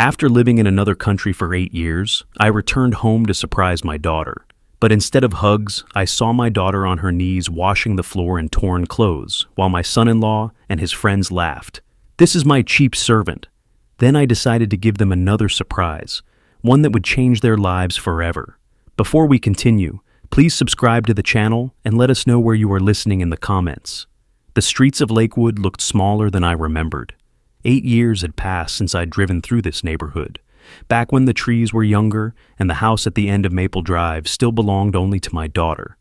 After living in another country for 8 years, I returned home to surprise my daughter. But instead of hugs, I saw my daughter on her knees washing the floor in torn clothes, while my son-in-law and his friends laughed. "This is my cheap servant." Then I decided to give them another surprise, one that would change their lives forever. Before we continue, please subscribe to the channel and let us know where you are listening in the comments. The streets of Lakewood looked smaller than I remembered. 8 years had passed since I'd driven through this neighborhood, back when the trees were younger and the house at the end of Maple Drive still belonged only to my daughter.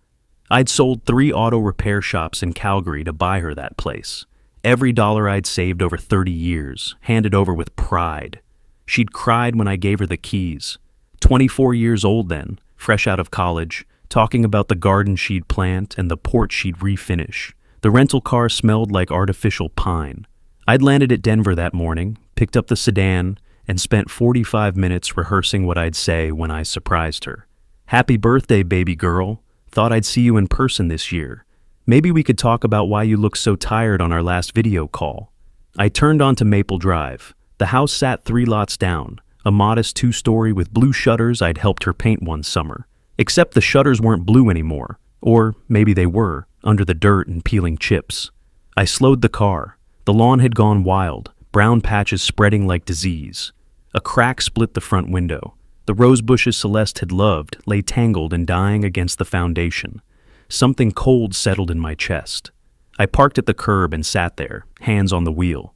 I'd sold 3 auto repair shops in Calgary to buy her that place. Every dollar I'd saved over 30 years, handed over with pride. She'd cried when I gave her the keys. 24 years old then, fresh out of college, talking about the garden she'd plant and the porch she'd refinish. The rental car smelled like artificial pine. I'd landed at Denver that morning, picked up the sedan, and spent 45 minutes rehearsing what I'd say when I surprised her. "Happy birthday, baby girl. Thought I'd see you in person this year. Maybe we could talk about why you look so tired on our last video call." I turned onto Maple Drive. The house sat 3 lots down, a modest 2-story with blue shutters I'd helped her paint one summer. Except the shutters weren't blue anymore, or maybe they were, under the dirt and peeling chips. I slowed the car. The lawn had gone wild, brown patches spreading like disease. A crack split the front window. The rose bushes Celeste had loved lay tangled and dying against the foundation. Something cold settled in my chest. I parked at the curb and sat there, hands on the wheel.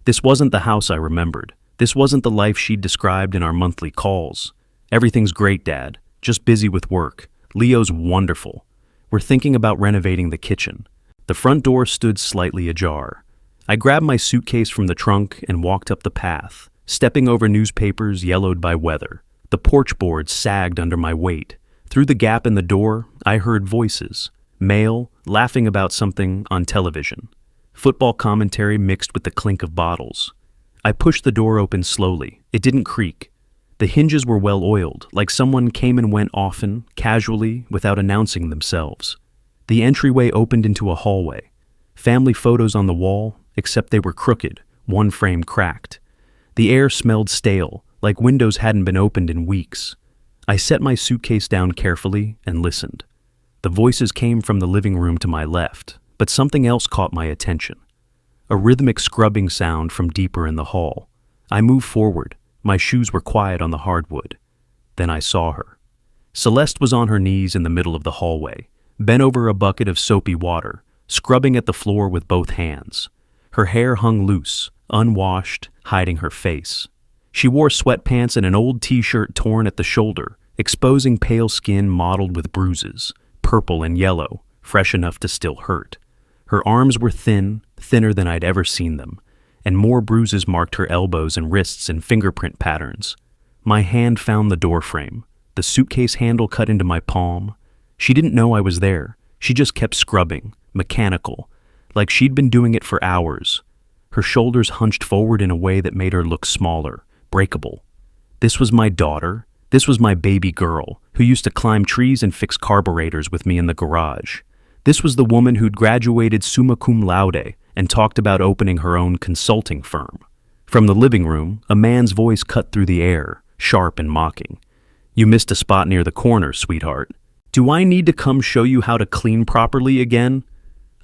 This wasn't the house I remembered. This wasn't the life she'd described in our monthly calls. "Everything's great, Dad. Just busy with work. Leo's wonderful. We're thinking about renovating the kitchen." The front door stood slightly ajar. I grabbed my suitcase from the trunk and walked up the path, stepping over newspapers yellowed by weather. The porch boards sagged under my weight. Through the gap in the door, I heard voices. Male, laughing about something on television. Football commentary mixed with the clink of bottles. I pushed the door open slowly. It didn't creak. The hinges were well oiled, like someone came and went often, casually, without announcing themselves. The entryway opened into a hallway. Family photos on the wall, except they were crooked, one frame cracked. The air smelled stale, like windows hadn't been opened in weeks. I set my suitcase down carefully and listened. The voices came from the living room to my left, but something else caught my attention. A rhythmic scrubbing sound from deeper in the hall. I moved forward. My shoes were quiet on the hardwood. Then I saw her. Celeste was on her knees in the middle of the hallway, bent over a bucket of soapy water, scrubbing at the floor with both hands. Her hair hung loose, unwashed, hiding her face. She wore sweatpants and an old t-shirt torn at the shoulder, exposing pale skin mottled with bruises, purple and yellow, fresh enough to still hurt. Her arms were thin, thinner than I'd ever seen them, and more bruises marked her elbows and wrists in fingerprint patterns. My hand found the doorframe, the suitcase handle cut into my palm. She didn't know I was there. She just kept scrubbing, mechanical, like she'd been doing it for hours. Her shoulders hunched forward in a way that made her look smaller, breakable. This was my daughter. This was my baby girl, who used to climb trees and fix carburetors with me in the garage. This was the woman who'd graduated summa cum laude and talked about opening her own consulting firm. From the living room, a man's voice cut through the air, sharp and mocking. "You missed a spot near the corner, sweetheart. Do I need to come show you how to clean properly again?"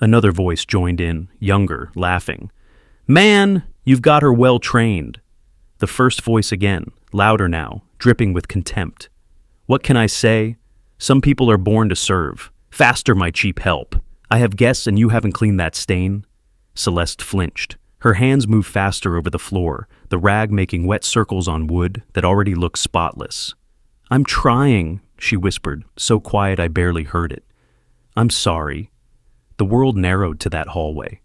Another voice joined in, younger, laughing. "Man, you've got her well trained." The first voice again, louder now, dripping with contempt. "What can I say? Some people are born to serve. Faster, my cheap help. I have guests and you haven't cleaned that stain." Celeste flinched. Her hands moved faster over the floor, the rag making wet circles on wood that already looked spotless. "I'm trying," she whispered, so quiet I barely heard it. "I'm sorry." The world narrowed to that hallway,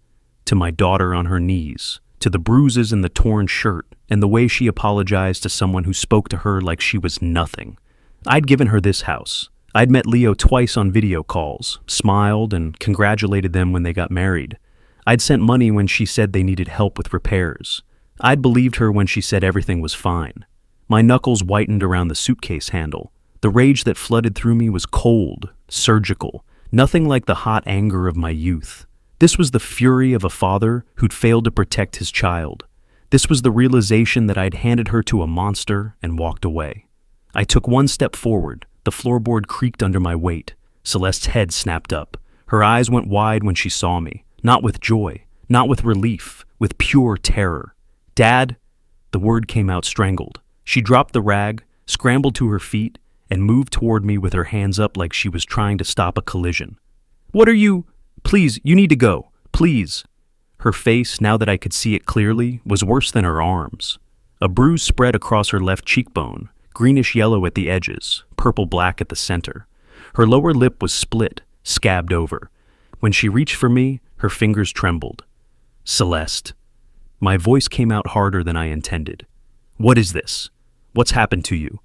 to my daughter on her knees, to the bruises in the torn shirt, and the way she apologized to someone who spoke to her like she was nothing. I'd given her this house. I'd met Leo twice on video calls, smiled, and congratulated them when they got married. I'd sent money when she said they needed help with repairs. I'd believed her when she said everything was fine. My knuckles whitened around the suitcase handle. The rage that flooded through me was cold, surgical, nothing like the hot anger of my youth. This was the fury of a father who'd failed to protect his child. This was the realization that I'd handed her to a monster and walked away. I took one step forward. The floorboard creaked under my weight. Celeste's head snapped up. Her eyes went wide when she saw me, not with joy, not with relief, with pure terror. "Dad?" The word came out strangled. She dropped the rag, scrambled to her feet, and moved toward me with her hands up like she was trying to stop a collision. "What are you? Please, you need to go. Please." Her face, now that I could see it clearly, was worse than her arms. A bruise spread across her left cheekbone, greenish-yellow at the edges, purple-black at the center. Her lower lip was split, scabbed over. When she reached for me, her fingers trembled. "Celeste." My voice came out harder than I intended. "What is this? What's happened to you?"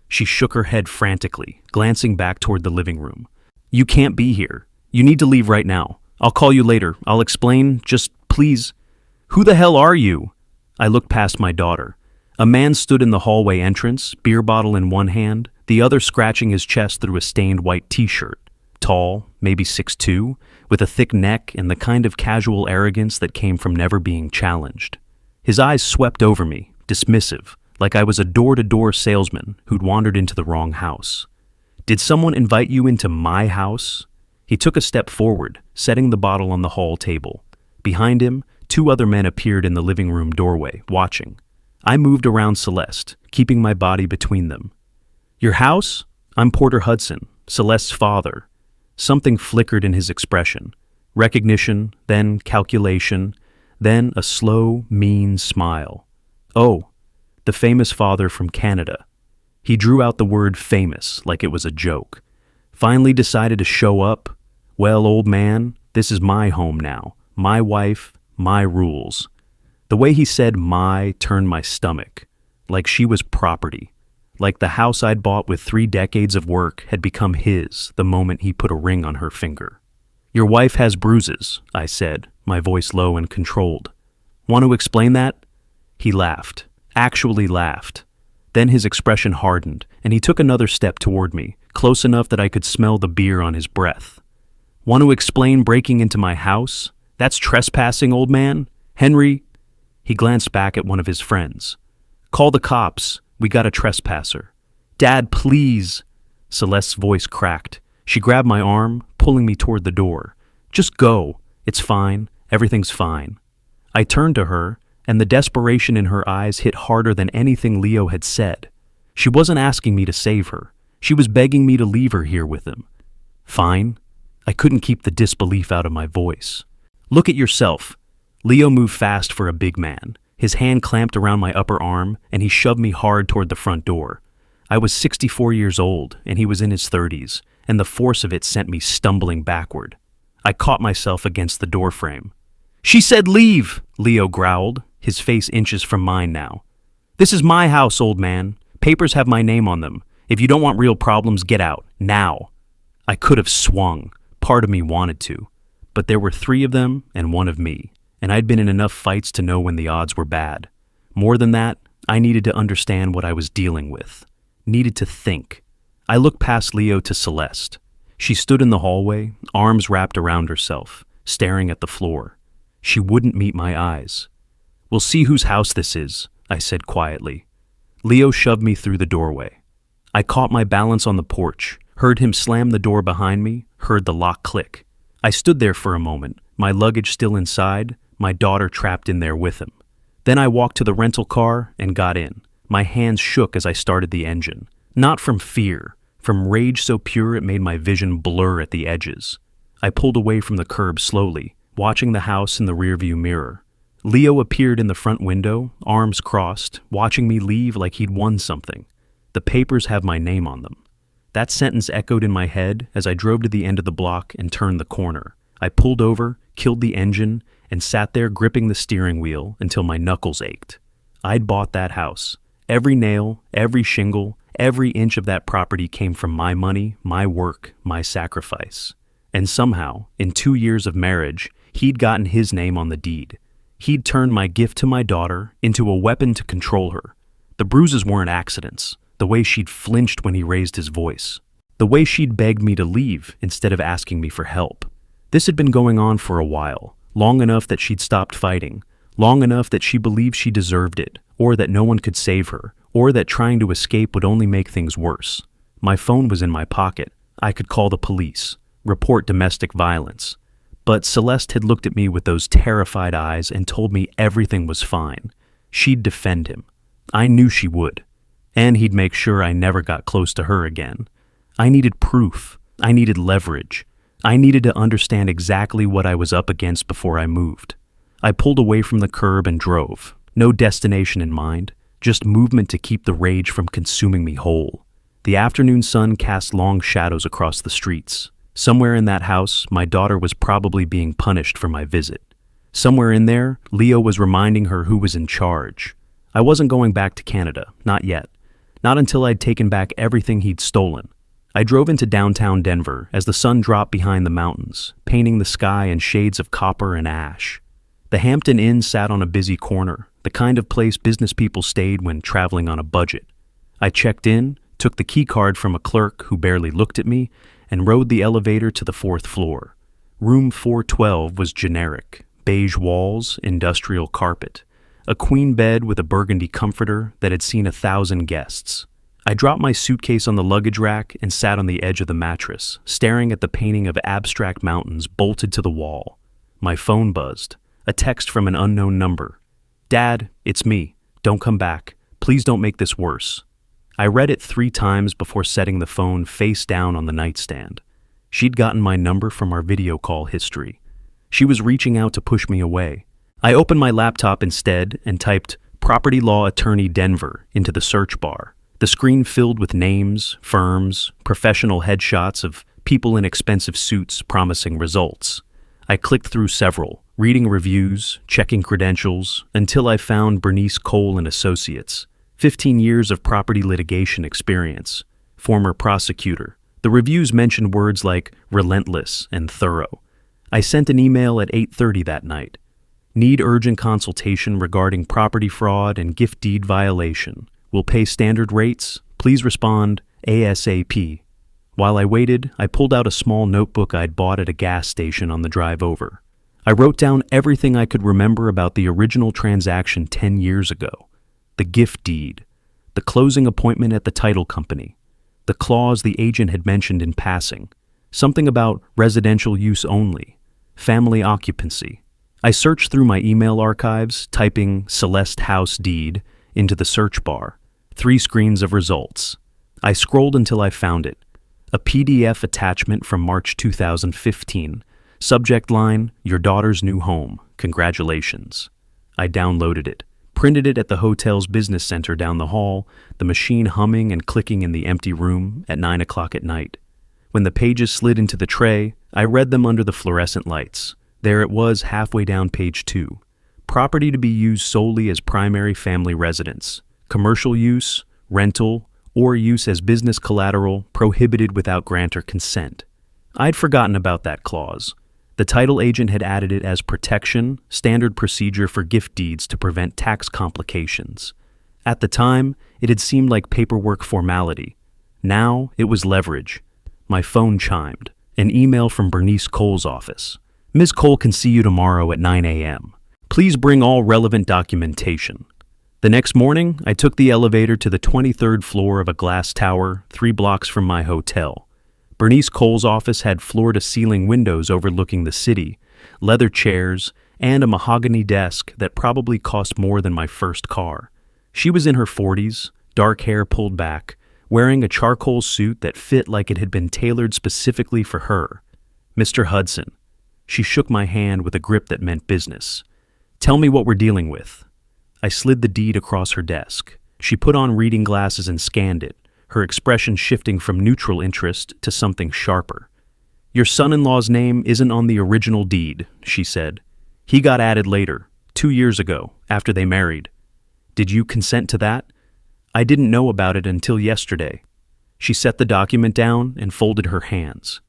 She shook her head frantically, glancing back toward the living room. "You can't be here. You need to leave right now. I'll call you later. I'll explain. Just please." "Who the hell are you?" I looked past my daughter. A man stood in the hallway entrance, beer bottle in one hand, the other scratching his chest through a stained white t-shirt. Tall, maybe 6'2", with a thick neck and the kind of casual arrogance that came from never being challenged. His eyes swept over me, dismissive, like I was a door-to-door salesman who'd wandered into the wrong house. "Did someone invite you into my house?" He took a step forward, setting the bottle on the hall table. Behind him, 2 other men appeared in the living room doorway, watching. I moved around Celeste, keeping my body between them. "Your house? I'm Porter Hudson, Celeste's father." Something flickered in his expression. Recognition, then calculation, then a slow, mean smile. "Oh, the famous father from Canada." He drew out the word famous like it was a joke. "Finally decided to show up? Well, old man, this is my home now. My wife, my rules." The way he said "my" turned my stomach, like she was property, like the house I'd bought with 3 decades of work had become his the moment he put a ring on her finger. "Your wife has bruises," I said, my voice low and controlled. "Want to explain that?" He laughed, actually laughed. Then his expression hardened, and he took another step toward me, close enough that I could smell the beer on his breath. "Want to explain breaking into my house? That's trespassing, old man. Henry..." He glanced back at one of his friends. "Call the cops. We got a trespasser." "Dad, please." Celeste's voice cracked. She grabbed my arm, pulling me toward the door. "Just go. It's fine. Everything's fine." I turned to her, and the desperation in her eyes hit harder than anything Leo had said. She wasn't asking me to save her. She was begging me to leave her here with him. "Fine." I couldn't keep the disbelief out of my voice. "Look at yourself." Leo moved fast for a big man. His hand clamped around my upper arm, and he shoved me hard toward the front door. I was 64 years old, and he was in his 30s, and the force of it sent me stumbling backward. I caught myself against the doorframe. "She said leave," Leo growled, his face inches from mine now. "This is my house, old man. Papers have my name on them. If you don't want real problems, get out, now." I could have swung. Part of me wanted to. But there were 3 of them and 1 of me, and I'd been in enough fights to know when the odds were bad. More than that, I needed to understand what I was dealing with. Needed to think. I looked past Leo to Celeste. She stood in the hallway, arms wrapped around herself, staring at the floor. She wouldn't meet my eyes. "We'll see whose house this is," I said quietly. Leo shoved me through the doorway. I caught my balance on the porch, heard him slam the door behind me, heard the lock click. I stood there for a moment, my luggage still inside, my daughter trapped in there with him. Then I walked to the rental car and got in. My hands shook as I started the engine. Not from fear, from rage so pure it made my vision blur at the edges. I pulled away from the curb slowly, watching the house in the rearview mirror. Leo appeared in the front window, arms crossed, watching me leave like he'd won something. "The papers have my name on them." That sentence echoed in my head as I drove to the end of the block and turned the corner. I pulled over, killed the engine, and sat there gripping the steering wheel until my knuckles ached. I'd bought that house. Every nail, every shingle, every inch of that property came from my money, my work, my sacrifice. And somehow, in 2 years of marriage, he'd gotten his name on the deed. He'd turned my gift to my daughter into a weapon to control her. The bruises weren't accidents. The way she'd flinched when he raised his voice. The way she'd begged me to leave instead of asking me for help. This had been going on for a while, long enough that she'd stopped fighting, long enough that she believed she deserved it, or that no one could save her, or that trying to escape would only make things worse. My phone was in my pocket. I could call the police, report domestic violence. But Celeste had looked at me with those terrified eyes and told me everything was fine. She'd defend him. I knew she would. And he'd make sure I never got close to her again. I needed proof. I needed leverage. I needed to understand exactly what I was up against before I moved. I pulled away from the curb and drove. No destination in mind, just movement to keep the rage from consuming me whole. The afternoon sun cast long shadows across the streets. Somewhere in that house, my daughter was probably being punished for my visit. Somewhere in there, Leo was reminding her who was in charge. I wasn't going back to Canada, not yet. Not until I'd taken back everything he'd stolen. I drove into downtown Denver as the sun dropped behind the mountains, painting the sky in shades of copper and ash. The Hampton Inn sat on a busy corner, the kind of place business people stayed when traveling on a budget. I checked in, took the key card from a clerk who barely looked at me, and rode the elevator to the 4th floor. Room 412 was generic, beige walls, industrial carpet, a queen bed with a burgundy comforter that had seen 1,000 guests. I dropped my suitcase on the luggage rack and sat on the edge of the mattress, staring at the painting of abstract mountains bolted to the wall. My phone buzzed. A text from an unknown number. "Dad, it's me. Don't come back. Please don't make this worse." I read it 3 times before setting the phone face down on the nightstand. She'd gotten my number from our video call history. She was reaching out to push me away. I opened my laptop instead and typed "Property Law Attorney Denver" into the search bar. The screen filled with names, firms, professional headshots of people in expensive suits promising results. I clicked through several, reading reviews, checking credentials, until I found Bernice Cole and Associates. 15 years of property litigation experience. Former prosecutor. The reviews mentioned words like relentless and thorough. I sent an email at 8:30 that night. Need urgent consultation regarding property fraud and gift deed violation. Will pay standard rates. Please respond ASAP. While I waited, I pulled out a small notebook I'd bought at a gas station on the drive over. I wrote down everything I could remember about the original transaction 10 years ago. The gift deed, the closing appointment at the title company, the clause the agent had mentioned in passing, something about residential use only, family occupancy. I searched through my email archives, typing Celeste House Deed into the search bar. 3 screens of results. I scrolled until I found it. A PDF attachment from March 2015. Subject line, "Your daughter's new home. Congratulations." I downloaded it, printed it at the hotel's business center down the hall, the machine humming and clicking in the empty room at 9 o'clock at night. When the pages slid into the tray, I read them under the fluorescent lights. There it was halfway down page 2. Property to be used solely as primary family residence. Commercial use, rental, or use as business collateral prohibited without grantor consent. I'd forgotten about that clause. The title agent had added it as protection, standard procedure for gift deeds to prevent tax complications. At the time, it had seemed like paperwork formality. Now, it was leverage. My phone chimed. An email from Bernice Cole's office. "Ms. Cole can see you tomorrow at 9 a.m. Please bring all relevant documentation." The next morning, I took the elevator to the 23rd floor of a glass tower 3 blocks from my hotel. Bernice Cole's office had floor-to-ceiling windows overlooking the city, leather chairs, and a mahogany desk that probably cost more than my first car. She was in her 40s, dark hair pulled back, wearing a charcoal suit that fit like it had been tailored specifically for her. "Mr. Hudson." She shook my hand with a grip that meant business. "Tell me what we're dealing with." I slid the deed across her desk. She put on reading glasses and scanned it, her expression shifting from neutral interest to something sharper. "Your son-in-law's name isn't on the original deed," she said. "He got added later, 2 years ago, after they married. Did you consent to that?" "I didn't know about it until yesterday." She set the document down and folded her hands.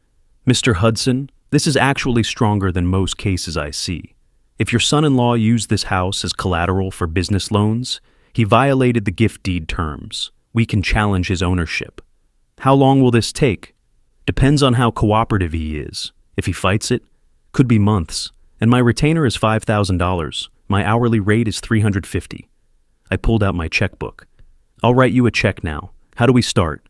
"Mr. Hudson, this is actually stronger than most cases I see. If your son-in-law used this house as collateral for business loans, he violated the gift deed terms. We can challenge his ownership. How long will this take? Depends on how cooperative he is. If he fights it, could be months. And my retainer is $5,000. My hourly rate is $350. I pulled out my checkbook. I'll write you a check now. How do we start?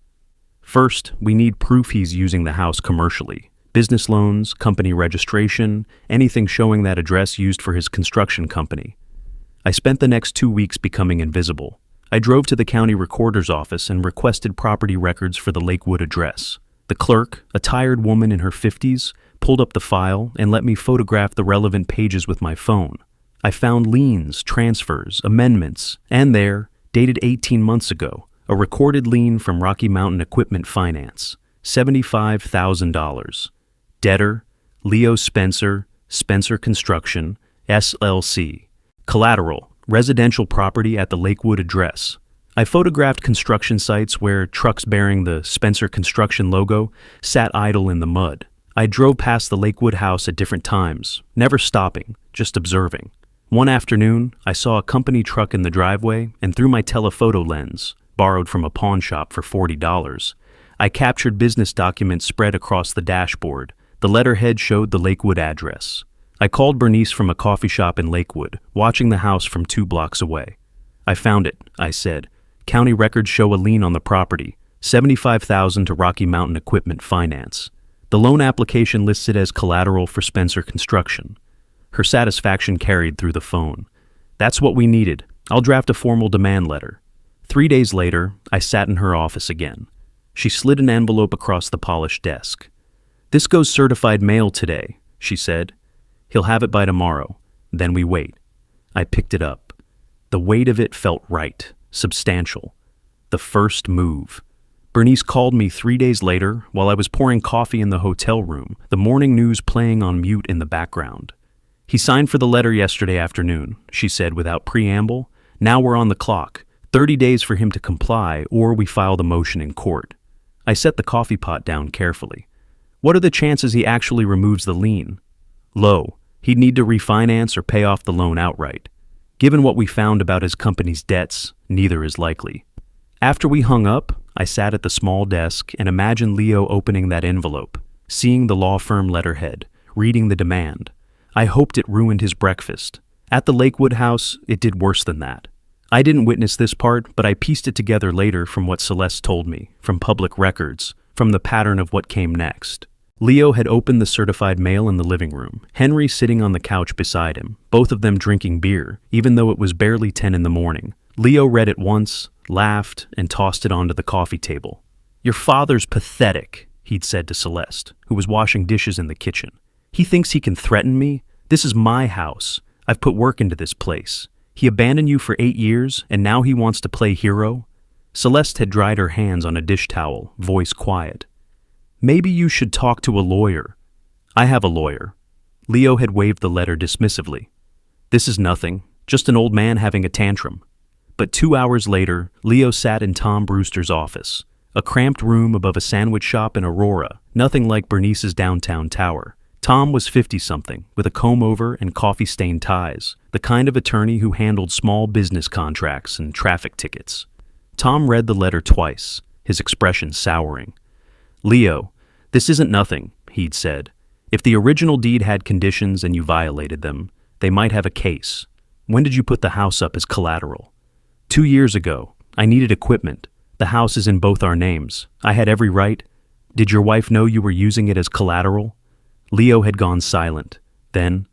First, we need proof he's using the house commercially. Business loans, company registration, anything showing that address used for his construction company. I spent the next 2 weeks becoming invisible. I drove to the county recorder's office and requested property records for the Lakewood address. The clerk, a tired woman in her 50s, pulled up the file and let me photograph the relevant pages with my phone. I found liens, transfers, amendments, and there, dated 18 months ago, a recorded lien from Rocky Mountain Equipment Finance, $75,000. Debtor, Leo Spencer, Spencer Construction, SLC. Collateral, residential property at the Lakewood address. I photographed construction sites where trucks bearing the Spencer Construction logo sat idle in the mud. I drove past the Lakewood house at different times, never stopping, just observing. One afternoon, I saw a company truck in the driveway, and through my telephoto lens, borrowed from a pawn shop for $40, I captured business documents spread across the dashboard. The letterhead showed the Lakewood address. I called Bernice from a coffee shop in Lakewood, watching the house from 2 blocks away. I found it, I said. County records show a lien on the property, $75,000 to Rocky Mountain Equipment Finance. The loan application lists it as collateral for Spencer Construction. Her satisfaction carried through the phone. That's what we needed. I'll draft a formal demand letter. 3 days later, I sat in her office again. She slid an envelope across the polished desk. "This goes certified mail today," she said. "He'll have it by tomorrow." Then we wait. I picked it up. The weight of it felt right, substantial. The first move. Bernice called me 3 days later while I was pouring coffee in the hotel room, the morning news playing on mute in the background. "He signed for the letter yesterday afternoon," she said without preamble. "Now we're on the clock. 30 days for him to comply, or we file the motion in court." I set the coffee pot down carefully. "What are the chances he actually removes the lien?" "Low. He'd need to refinance or pay off the loan outright. Given what we found about his company's debts, neither is likely." After we hung up, I sat at the small desk and imagined Leo opening that envelope, seeing the law firm letterhead, reading the demand. I hoped it ruined his breakfast. At the Lakewood house, it did worse than that. I didn't witness this part, but I pieced it together later from what Celeste told me, from public records, from the pattern of what came next. Leo had opened the certified mail in the living room, Henry sitting on the couch beside him, both of them drinking beer, even though it was barely 10 in the morning. Leo read it once, laughed, and tossed it onto the coffee table. "Your father's pathetic," he'd said to Celeste, who was washing dishes in the kitchen. "He thinks he can threaten me? This is my house. I've put work into this place. He abandoned you for 8 years, and now he wants to play hero?" Celeste had dried her hands on a dish towel, voice quiet. "Maybe you should talk to a lawyer." "I have a lawyer." Leo had waved the letter dismissively. "This is nothing, just an old man having a tantrum." But 2 hours later, Leo sat in Tom Brewster's office, a cramped room above a sandwich shop in Aurora, nothing like Bernice's downtown tower. Tom was 50-something, with a comb-over and coffee-stained ties, the kind of attorney who handled small business contracts and traffic tickets. Tom read the letter twice, his expression souring. "Leo, this isn't nothing," he'd said. "If the original deed had conditions and you violated them, they might have a case. When did you put the house up as collateral?" 2 years ago. I needed equipment. The house is in both our names. I had every right." "Did your wife know you were using it as collateral?" Leo had gone silent. Then,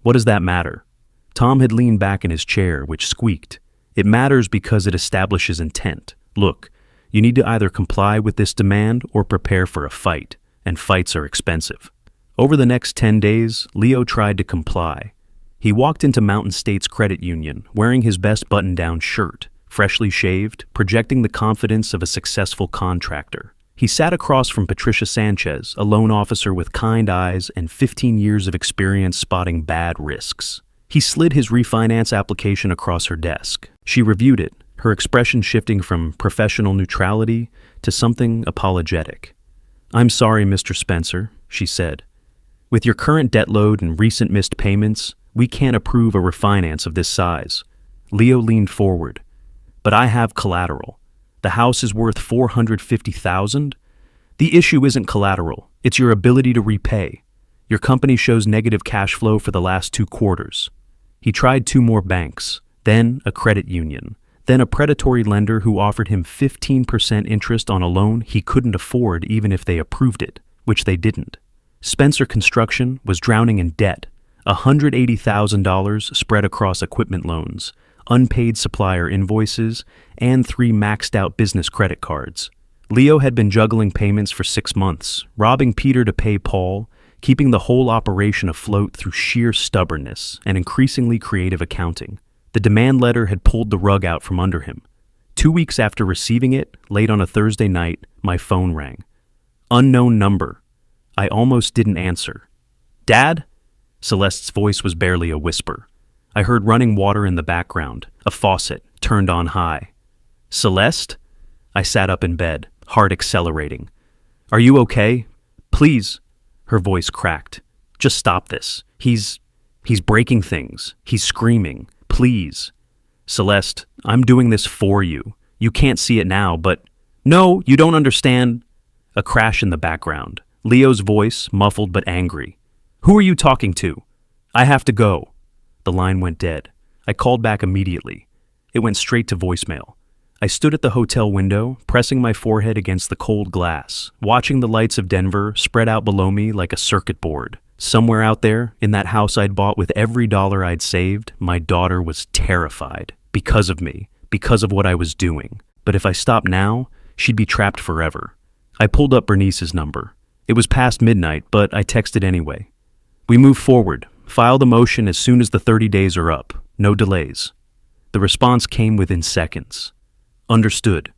"What does that matter?" Tom had leaned back in his chair, which squeaked. "It matters because it establishes intent. Look, you need to either comply with this demand or prepare for a fight, and fights are expensive." Over the next 10 days, Leo tried to comply. He walked into Mountain States Credit Union, wearing his best button-down shirt, freshly shaved, projecting the confidence of a successful contractor. He sat across from Patricia Sanchez, a loan officer with kind eyes and 15 years of experience spotting bad risks. He slid his refinance application across her desk. She reviewed it, her expression shifting from professional neutrality to something apologetic. "I'm sorry, Mr. Spencer," she said. "With your current debt load and recent missed payments, we can't approve a refinance of this size." Leo leaned forward. "But I have collateral. The house is worth $450,000. The issue isn't collateral, it's your ability to repay. Your company shows negative cash flow for the last 2 quarters. He tried 2 more banks, then a credit union, then a predatory lender who offered him 15% interest on a loan he couldn't afford even if they approved it, which they didn't. Spencer Construction was drowning in debt, $180,000 spread across equipment loans, unpaid supplier invoices, and 3 maxed-out business credit cards. Leo had been juggling payments for 6 months, robbing Peter to pay Paul, keeping the whole operation afloat through sheer stubbornness and increasingly creative accounting. The demand letter had pulled the rug out from under him. 2 weeks after receiving it, late on a Thursday night, my phone rang. Unknown number. I almost didn't answer. "Dad?" Celeste's voice was barely a whisper. I heard running water in the background, a faucet turned on high. "Celeste?" I sat up in bed, heart accelerating. "Are you okay? Please." Her voice cracked. "Just stop this. He's breaking things. He's screaming. Please." "Celeste, I'm doing this for you. You can't see it now, but—" "No, you don't understand." A crash in the background. Leo's voice, muffled but angry. "Who are you talking to? I have to go." The line went dead. I called back immediately. It went straight to voicemail. I stood at the hotel window, pressing my forehead against the cold glass, watching the lights of Denver spread out below me like a circuit board. Somewhere out there, in that house I'd bought with every dollar I'd saved, my daughter was terrified. Because of me, because of what I was doing. But if I stopped now, she'd be trapped forever. I pulled up Bernice's number. It was past midnight, but I texted anyway. "We move forward. File the motion as soon as the 30 days are up. No delays." The response came within seconds. "Understood."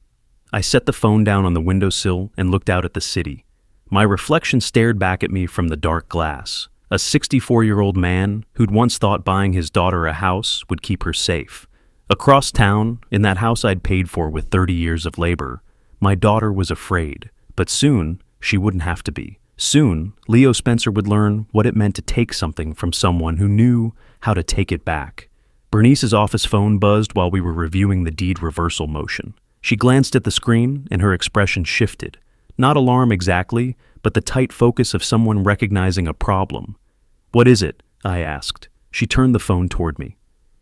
I set the phone down on the windowsill and looked out at the city. My reflection stared back at me from the dark glass. A 64-year-old man who'd once thought buying his daughter a house would keep her safe. Across town, in that house I'd paid for with 30 years of labor, my daughter was afraid. But soon, she wouldn't have to be. Soon, Leo Spencer would learn what it meant to take something from someone who knew how to take it back. Bernice's office phone buzzed while we were reviewing the deed reversal motion. She glanced at the screen and her expression shifted. Not alarm exactly, but the tight focus of someone recognizing a problem. "What is it?" I asked. She turned the phone toward me.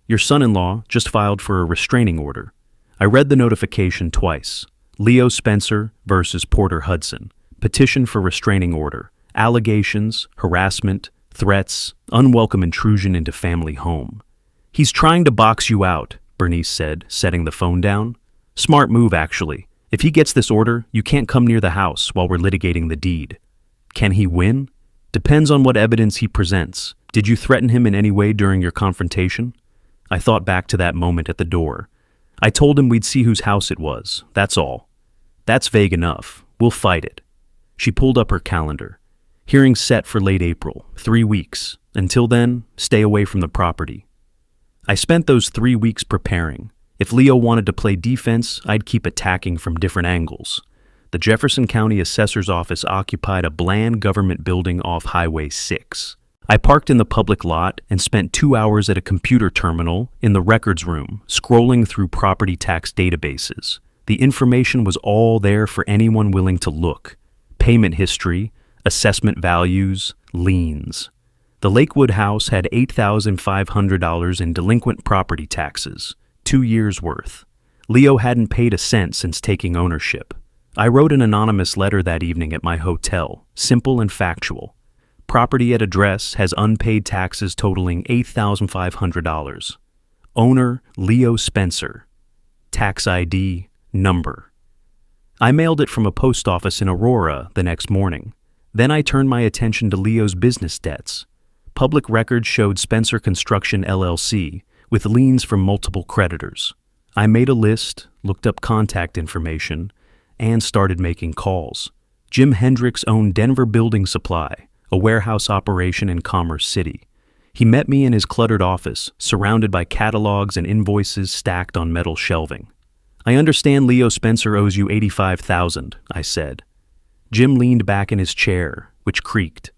"Your son-in-law just filed for a restraining order." I read the notification twice. Leo Spencer versus Porter Hudson. Petition for restraining order. Allegations, harassment, threats, unwelcome intrusion into family home. "He's trying to box you out," Bernice said, setting the phone down. "Smart move, actually. If he gets this order, you can't come near the house while we're litigating the deed." "Can he win?" "Depends on what evidence he presents. Did you threaten him in any way during your confrontation?" I thought back to that moment at the door. I told him we'd see whose house it was, that's all. "That's vague enough. We'll fight it." She pulled up her calendar. "Hearing set for late April, 3 weeks. Until then, stay away from the property." I spent those 3 weeks preparing. If Leo wanted to play defense, I'd keep attacking from different angles. The Jefferson County Assessor's Office occupied a bland government building off Highway 6. I parked in the public lot and spent 2 hours at a computer terminal in the records room, scrolling through property tax databases. The information was all there for anyone willing to look. Payment history, assessment values, liens. The Lakewood house had $8,500 in delinquent property taxes, 2 years' worth. Leo hadn't paid a cent since taking ownership. I wrote an anonymous letter that evening at my hotel, simple and factual. Property at address has unpaid taxes totaling $8,500. Owner, Leo Spencer. Tax ID, number. I mailed it from a post office in Aurora the next morning. Then I turned my attention to Leo's business debts. Public records showed Spencer Construction LLC, with liens from multiple creditors. I made a list, looked up contact information, and started making calls. Jim Hendricks owned Denver Building Supply, a warehouse operation in Commerce City. He met me in his cluttered office, surrounded by catalogs and invoices stacked on metal shelving. "I understand Leo Spencer owes you $85,000, I said. Jim leaned back in his chair, which creaked.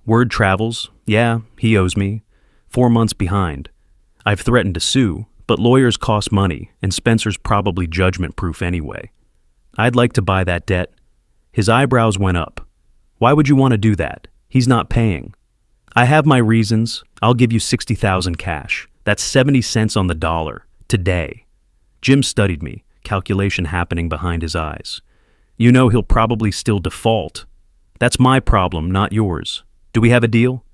"Word travels. Yeah, he owes me. 4 months behind. I've threatened to sue, but lawyers cost money, and Spencer's probably judgment-proof anyway. I'd like to buy that debt." His eyebrows went up. "Why would you want to do that? He's not paying." "I have my reasons. I'll give you $60,000 cash. That's 70 cents on the dollar. Today. Jim studied me, calculation happening behind his eyes. You know he'll probably still default. That's my problem, not yours. Do we have a deal?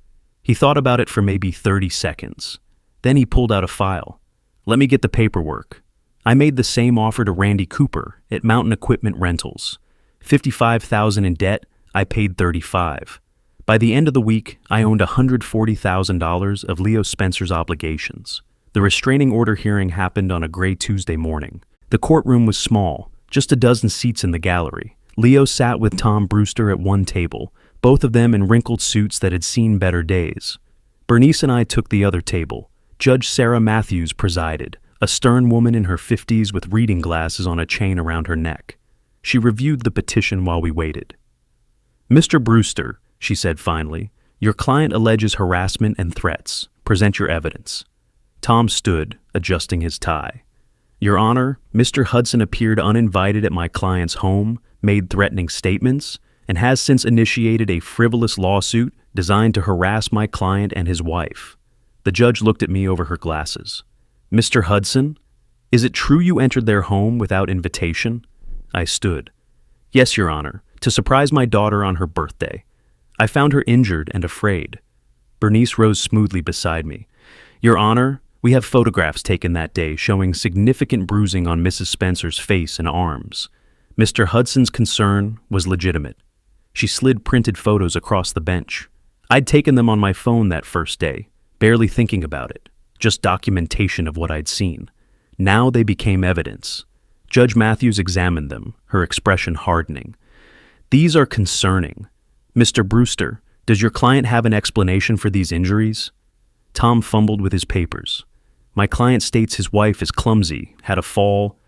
He thought about it for maybe 30 seconds. Then he pulled out a file. Let me get the paperwork. I made the same offer to Randy Cooper at Mountain Equipment Rentals. $55,000 in debt, I paid $35. By the end of the week, I owned $140,000 of Leo Spencer's obligations. The restraining order hearing happened on a gray Tuesday morning. The courtroom was small, just a dozen seats in the gallery. Leo sat with Tom Brewster at one table, both of them in wrinkled suits that had seen better days. Bernice and I took the other table. Judge Sarah Matthews presided, a stern woman in her 50s with reading glasses on a chain around her neck. She reviewed the petition while we waited. Mr. Brewster, she said finally, your client alleges harassment and threats. Present your evidence. Tom stood, adjusting his tie. Your Honor, Mr. Hudson appeared uninvited at my client's home, made threatening statements, and has since initiated a frivolous lawsuit designed to harass my client and his wife. The judge looked at me over her glasses. Mr. Hudson, is it true you entered their home without invitation? I stood. Yes, Your Honor, to surprise my daughter on her birthday. I found her injured and afraid. Bernice rose smoothly beside me. Your Honor, we have photographs taken that day showing significant bruising on Mrs. Spencer's face and arms. Mr. Hudson's concern was legitimate. She slid printed photos across the bench. I'd taken them on my phone that first day, barely thinking about it, just documentation of what I'd seen. Now they became evidence. Judge Matthews examined them, her expression hardening. These are concerning. Mr. Brewster, does your client have an explanation for these injuries? Tom fumbled with his papers. My client states his wife is clumsy, had a fall.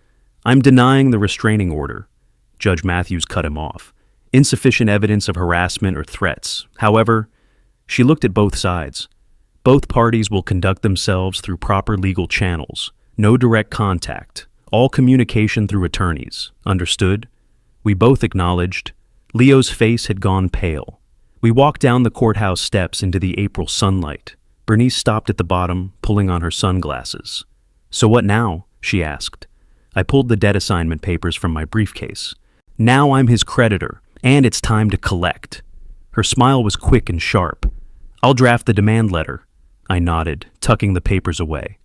I'm denying the restraining order. Judge Matthews cut him off. Insufficient evidence of harassment or threats. However, she looked at both sides. Both parties will conduct themselves through proper legal channels. No direct contact. All communication through attorneys. Understood? We both acknowledged. Leo's face had gone pale. We walked down the courthouse steps into the April sunlight. Bernice stopped at the bottom, pulling on her sunglasses. So what now? She asked. I pulled the debt assignment papers from my briefcase. Now I'm his creditor, and it's time to collect. Her smile was quick and sharp. I'll draft the demand letter. I nodded, tucking the papers away.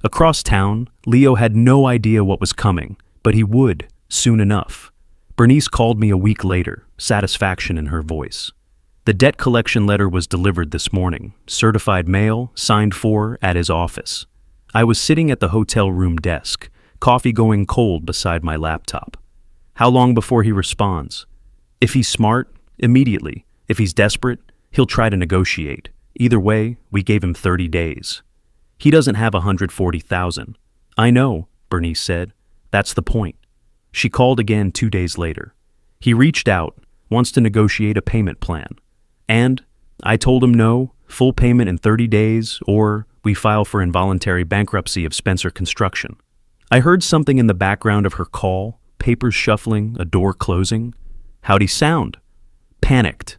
Across town, Leo had no idea what was coming, but he would, soon enough. Bernice called me a week later, satisfaction in her voice. The debt collection letter was delivered this morning, certified mail, signed for, at his office. I was sitting at the hotel room desk, coffee going cold beside my laptop. How long before he responds? If he's smart, immediately. If he's desperate, he'll try to negotiate. Either way, we gave him 30 days. He doesn't have $140,000. I know, Bernice said. That's the point. She called again 2 days later. He reached out, wants to negotiate a payment plan. And I told him no, full payment in 30 days, or we file for involuntary bankruptcy of Spencer Construction. I heard something in the background of her call, papers shuffling, a door closing. How'd he sound? Panicked.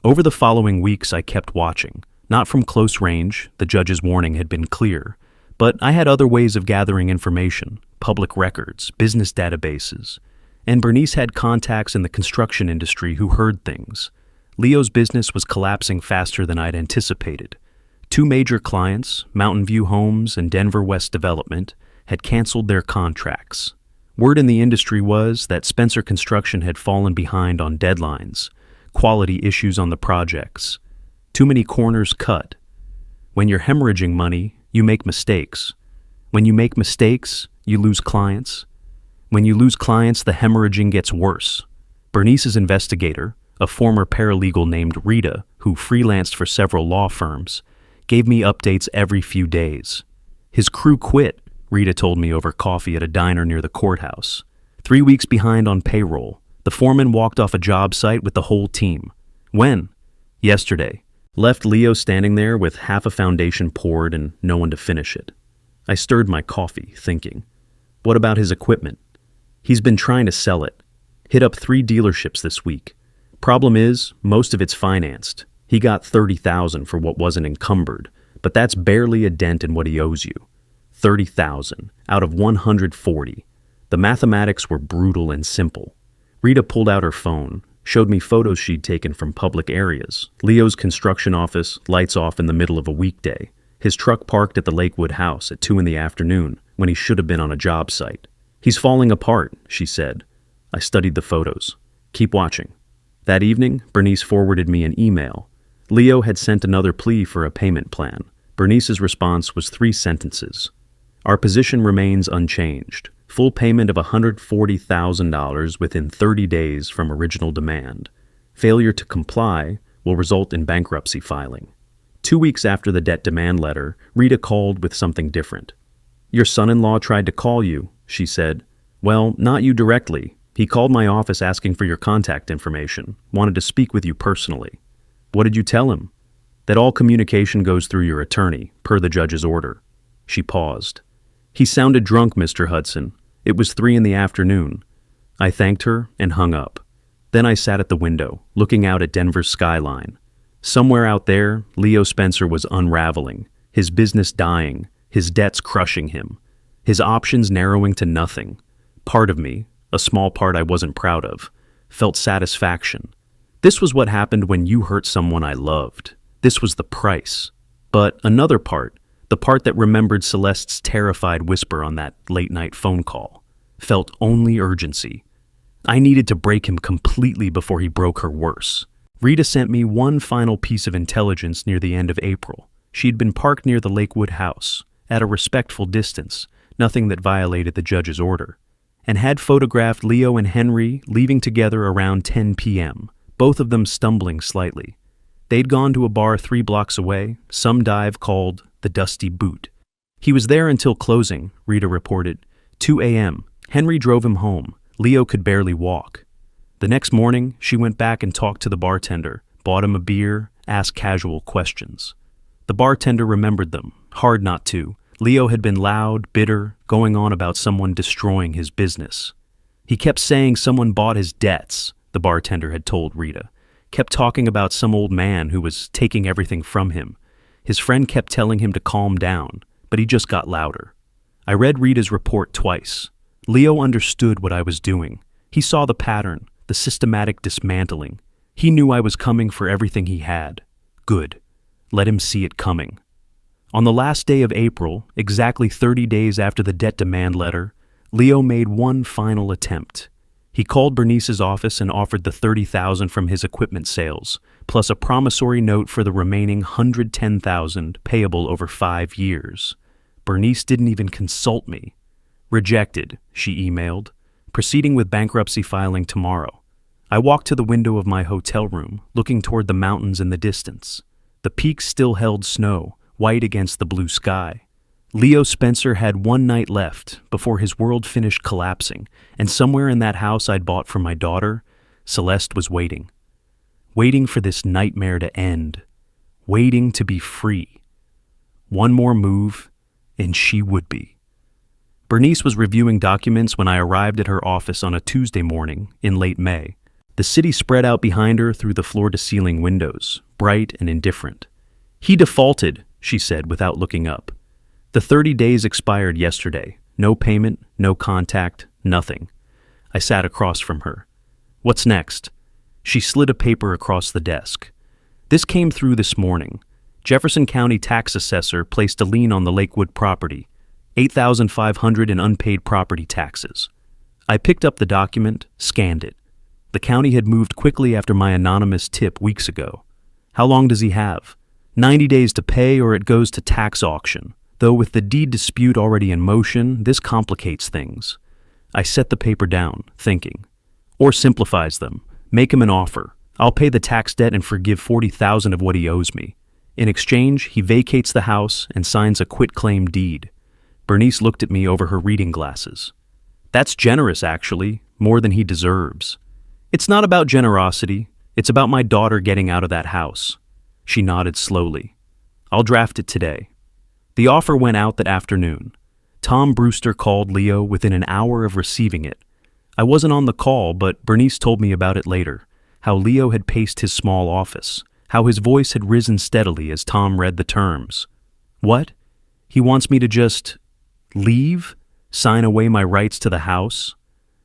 Over the following weeks, I kept watching. Not from close range, the judge's warning had been clear, but I had other ways of gathering information, public records, business databases, and Bernice had contacts in the construction industry who heard things. Leo's business was collapsing faster than I'd anticipated. 2 major clients, Mountain View Homes and Denver West Development, had canceled their contracts. Word in the industry was that Spencer Construction had fallen behind on deadlines, quality issues on the projects, too many corners cut. When you're hemorrhaging money, you make mistakes. When you make mistakes, you lose clients. When you lose clients, the hemorrhaging gets worse. Bernice's investigator, a former paralegal named Rita, who freelanced for several law firms, gave me updates every few days. His crew quit, Rita told me over coffee at a diner near the courthouse. 3 weeks behind on payroll. The foreman walked off a job site with the whole team. When? Yesterday. Left Leo standing there with half a foundation poured and no one to finish it. I stirred my coffee, thinking. What about his equipment? He's been trying to sell it. Hit up 3 dealerships this week. Problem is, most of it's financed. He got $30,000 for what wasn't encumbered, but that's barely a dent in what he owes you. 30,000 out of 140. The mathematics were brutal and simple. Rita pulled out her phone, showed me photos she'd taken from public areas. Leo's construction office, lights off in the middle of a weekday. His truck parked at the Lakewood house at 2 in the afternoon when he should have been on a job site. He's falling apart, she said. I studied the photos. Keep watching. That evening, Bernice forwarded me an email. Leo had sent another plea for a payment plan. Bernice's response was 3 sentences. Our position remains unchanged. Full payment of $140,000 within 30 days from original demand. Failure to comply will result in bankruptcy filing. 2 weeks after the debt demand letter, Rita called with something different. Your son-in-law tried to call you, she said. Well, not you directly. He called my office asking for your contact information, wanted to speak with you personally. What did you tell him? That all communication goes through your attorney, per the judge's order. She paused. He sounded drunk, Mr. Hudson. It was 3 in the afternoon. I thanked her and hung up. Then I sat at the window, looking out at Denver's skyline. Somewhere out there, Leo Spencer was unraveling, his business dying, his debts crushing him, his options narrowing to nothing. Part of me, a small part I wasn't proud of, felt satisfaction. This was what happened when you hurt someone I loved. This was the price. But another part, the part that remembered Celeste's terrified whisper on that late-night phone call, felt only urgency. I needed to break him completely before he broke her worse. Rita sent me one final piece of intelligence near the end of April. She'd been parked near the Lakewood house, at a respectful distance, nothing that violated the judge's order, and had photographed Leo and Henry leaving together around 10 p.m., both of them stumbling slightly. They'd gone to a bar 3 blocks away, some dive called the Dusty Boot. He was there until closing, Rita reported. 2 a.m. Henry drove him home. Leo could barely walk. The next morning, she went back and talked to the bartender, bought him a beer, asked casual questions. The bartender remembered them, hard not to. Leo had been loud, bitter, going on about someone destroying his business. He kept saying someone bought his debts, the bartender had told Rita. Kept talking about some old man who was taking everything from him. His friend kept telling him to calm down, but he just got louder. I read Rita's report twice. Leo understood what I was doing. He saw the pattern, the systematic dismantling. He knew I was coming for everything he had. Good. Let him see it coming. On the last day of April, exactly 30 days after the debt demand letter, Leo made one final attempt. He called Bernice's office and offered the $30,000 from his equipment sales, plus a promissory note for the remaining $110,000 payable over 5 years. Bernice didn't even consult me. Rejected, she emailed, proceeding with bankruptcy filing tomorrow. I walked to the window of my hotel room, looking toward the mountains in the distance. The peaks still held snow, white against the blue sky. Leo Spencer had 1 night left before his world finished collapsing, and somewhere in that house I'd bought for my daughter, Celeste was waiting. Waiting for this nightmare to end. Waiting to be free. One more move, and she would be. Bernice was reviewing documents when I arrived at her office on a Tuesday morning in late May. The city spread out behind her through the floor-to-ceiling windows, bright and indifferent. He defaulted, she said without looking up. The 30 days expired yesterday. No payment, no contact, nothing. I sat across from her. What's next? She slid a paper across the desk. This came through this morning. Jefferson County tax assessor placed a lien on the Lakewood property. $8,500 in unpaid property taxes. I picked up the document, scanned it. The county had moved quickly after my anonymous tip weeks ago. How long does he have? 90 days to pay or it goes to tax auction. Though with the deed dispute already in motion, this complicates things. I set the paper down, thinking. Or simplifies them. Make him an offer. I'll pay the tax debt and forgive $40,000 of what he owes me. In exchange, he vacates the house and signs a quitclaim deed. Bernice looked at me over her reading glasses. That's generous, actually, more than he deserves. It's not about generosity. It's about my daughter getting out of that house. She nodded slowly. I'll draft it today. The offer went out that afternoon. Tom Brewster called Leo within an hour of receiving it. I wasn't on the call, but Bernice told me about it later, how Leo had paced his small office, how his voice had risen steadily as Tom read the terms. What? He wants me to just leave? Sign away my rights to the house?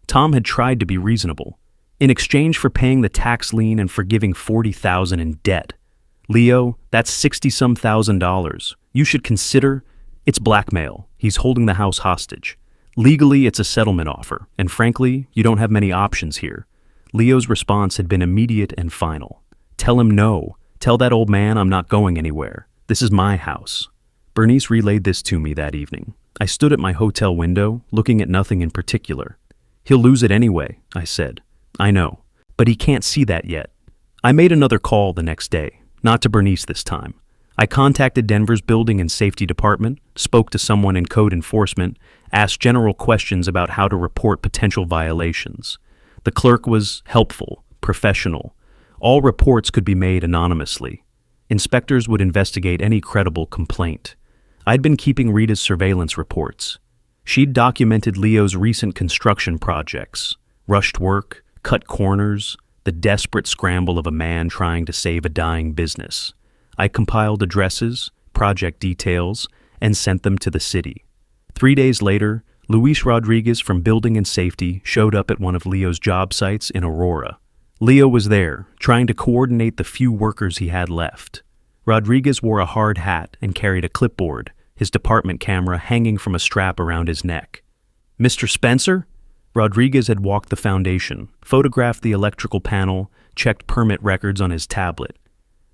Tom had tried to be reasonable. In exchange for paying the tax lien and forgiving $40,000 in debt. Leo, that's $60-some thousand. You should consider. It's blackmail. He's holding the house hostage. Legally, it's a settlement offer, and frankly, you don't have many options here. Leo's response had been immediate and final. Tell him no. Tell that old man I'm not going anywhere. This is my house. Bernice relayed this to me that evening. I stood at my hotel window, looking at nothing in particular. He'll lose it anyway, I said. I know, but he can't see that yet. I made another call the next day, not to Bernice this time. I contacted Denver's Building and Safety Department, spoke to someone in code enforcement, asked general questions about how to report potential violations. The clerk was helpful, professional. All reports could be made anonymously. Inspectors would investigate any credible complaint. I'd been keeping Rita's surveillance reports. She'd documented Leo's recent construction projects, rushed work, cut corners, the desperate scramble of a man trying to save a dying business. I compiled addresses, project details, and sent them to the city. 3 days later, Luis Rodriguez from Building and Safety showed up at one of Leo's job sites in Aurora. Leo was there, trying to coordinate the few workers he had left. Rodriguez wore a hard hat and carried a clipboard, his department camera hanging from a strap around his neck. Mr. Spencer? Rodriguez had walked the foundation, photographed the electrical panel, checked permit records on his tablet.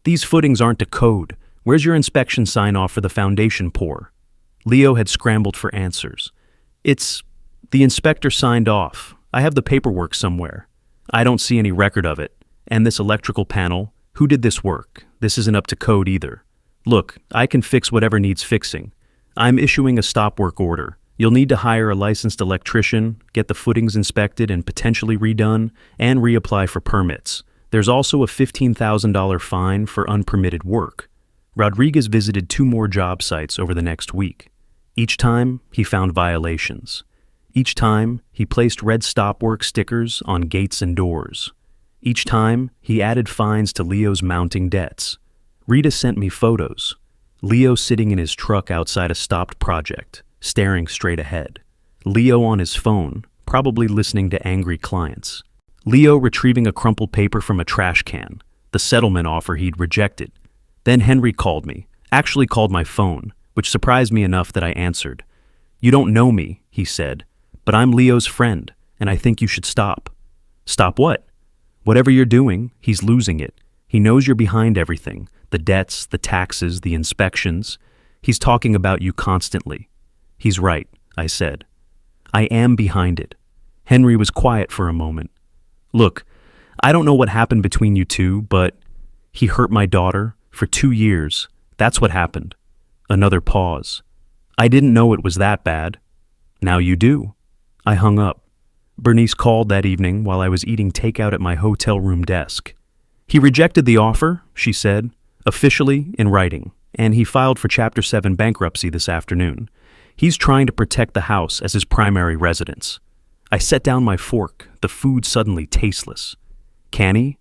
These footings aren't to code. Where's your inspection sign-off for the foundation pour? Leo had scrambled for answers. The inspector signed off. I have the paperwork somewhere. I don't see any record of it. And this electrical panel, who did this work? This isn't up to code either. Look, I can fix whatever needs fixing. I'm issuing a stop work order. You'll need to hire a licensed electrician, get the footings inspected and potentially redone, and reapply for permits. There's also a $15,000 fine for unpermitted work. Rodriguez visited 2 more job sites over the next week. Each time, he found violations. Each time, he placed red stop work stickers on gates and doors. Each time, he added fines to Leo's mounting debts. Rita sent me photos. Leo sitting in his truck outside a stopped project, staring straight ahead. Leo on his phone, probably listening to angry clients. Leo retrieving a crumpled paper from a trash can, the settlement offer he'd rejected. Then Henry called me, actually called my phone, which surprised me enough that I answered. You don't know me, he said, but I'm Leo's friend, and I think you should stop. Stop what? Whatever you're doing, he's losing it. He knows you're behind everything, the debts, the taxes, the inspections. He's talking about you constantly. He's right, I said. I am behind it. Henry was quiet for a moment. Look, I don't know what happened between you two, but he hurt my daughter for 2 years. That's what happened. Another pause. I didn't know it was that bad. Now you do. I hung up. Bernice called that evening while I was eating takeout at my hotel room desk. He rejected the offer, she said, officially in writing, and he filed for Chapter 7 bankruptcy this afternoon. He's trying to protect the house as his primary residence. I set down my fork, the food suddenly tasteless. Can he?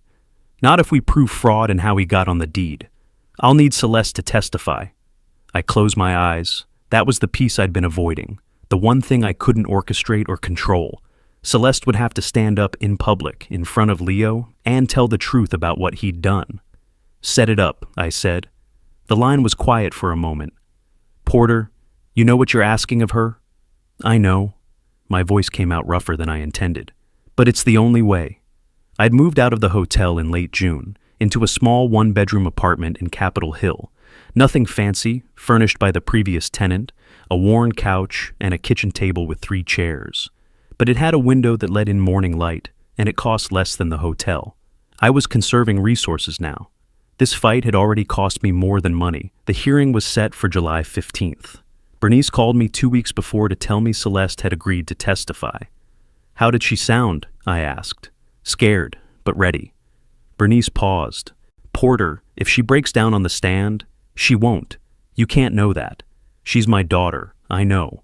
Not if we prove fraud and how he got on the deed. I'll need Celeste to testify. I closed my eyes. That was the piece I'd been avoiding, the one thing I couldn't orchestrate or control. Celeste would have to stand up in public, in front of Leo, and tell the truth about what he'd done. Set it up, I said. The line was quiet for a moment. Porter, you know what you're asking of her? I know. My voice came out rougher than I intended. But it's the only way. I'd moved out of the hotel in late June, into a small 1-bedroom apartment in Capitol Hill. Nothing fancy, furnished by the previous tenant, a worn couch, and a kitchen table with 3 chairs. But it had a window that let in morning light, and it cost less than the hotel. I was conserving resources now. This fight had already cost me more than money. The hearing was set for July 15th. Bernice called me 2 weeks before to tell me Celeste had agreed to testify. How did she sound? I asked. Scared, but ready. Bernice paused. Porter, if she breaks down on the stand, she won't. You can't know that. She's my daughter, I know.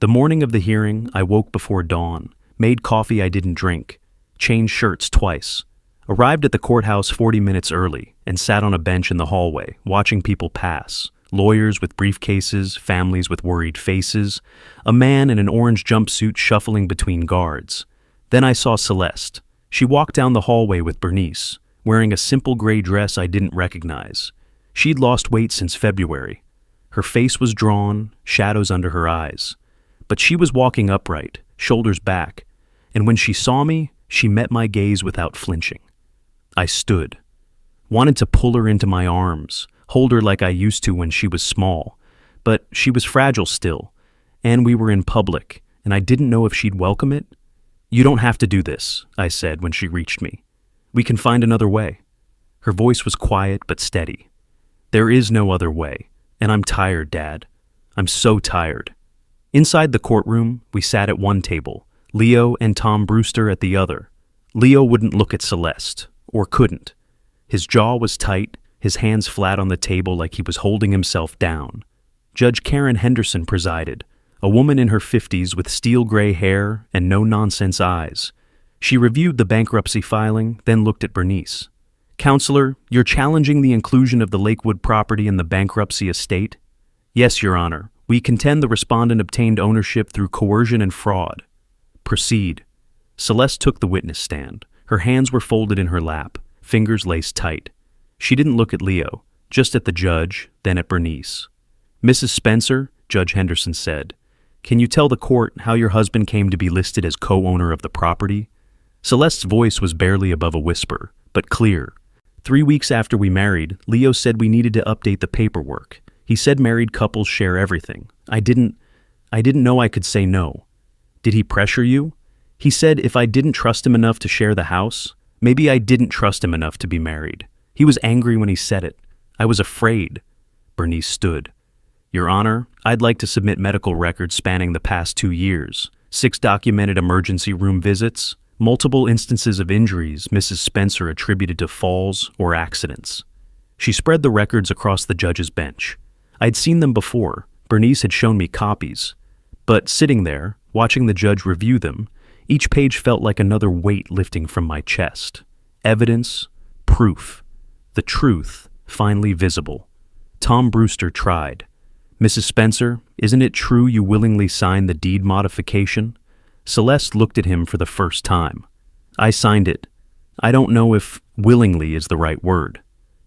The morning of the hearing, I woke before dawn, made coffee I didn't drink, changed shirts twice, arrived at the courthouse 40 minutes early, and sat on a bench in the hallway, watching people pass, Lawyers with briefcases, families with worried faces, a man in an orange jumpsuit shuffling between guards. Then I saw Celeste. She walked down the hallway with Bernice, wearing a simple gray dress I didn't recognize. She'd lost weight since February. Her face was drawn, shadows under her eyes. But she was walking upright, shoulders back, and when she saw me, she met my gaze without flinching. I stood, wanted to pull her into my arms, hold her like I used to when she was small, but she was fragile still, and we were in public, and I didn't know if she'd welcome it. "You don't have to do this," I said when she reached me. "We can find another way." Her voice was quiet but steady. "There is no other way, and I'm tired, Dad. I'm so tired." Inside the courtroom, we sat at one table, Leo and Tom Brewster at the other. Leo wouldn't look at Celeste, or couldn't. His jaw was tight, his hands flat on the table like he was holding himself down. Judge Karen Henderson presided, a woman in her 50s with steel gray hair and no-nonsense eyes. She reviewed the bankruptcy filing, then looked at Bernice. "Counselor, you're challenging the inclusion of the Lakewood property in the bankruptcy estate?" "Yes, Your Honor. We contend the respondent obtained ownership through coercion and fraud." "Proceed." Celeste took the witness stand. Her hands were folded in her lap, fingers laced tight. She didn't look at Leo, just at the judge, then at Bernice. "Mrs. Spencer," Judge Henderson said, "can you tell the court how your husband came to be listed as co-owner of the property?" Celeste's voice was barely above a whisper, but clear. 3 weeks after we married, Leo said we needed to update the paperwork. He said married couples share everything. I didn't know I could say no. "Did he pressure you?" "He said if I didn't trust him enough to share the house, maybe I didn't trust him enough to be married. He was angry when he said it. I was afraid." Bernice stood. "Your Honor, I'd like to submit medical records spanning the past 2 years, 6 documented emergency room visits, multiple instances of injuries Mrs. Spencer attributed to falls or accidents." She spread the records across the judge's bench. I'd seen them before. Bernice had shown me copies. But sitting there, watching the judge review them, each page felt like another weight lifting from my chest. Evidence, proof, the truth finally visible. Tom Brewster tried. "Mrs. Spencer, isn't it true you willingly signed the deed modification?" Celeste looked at him for the first time. "I signed it. I don't know if willingly is the right word."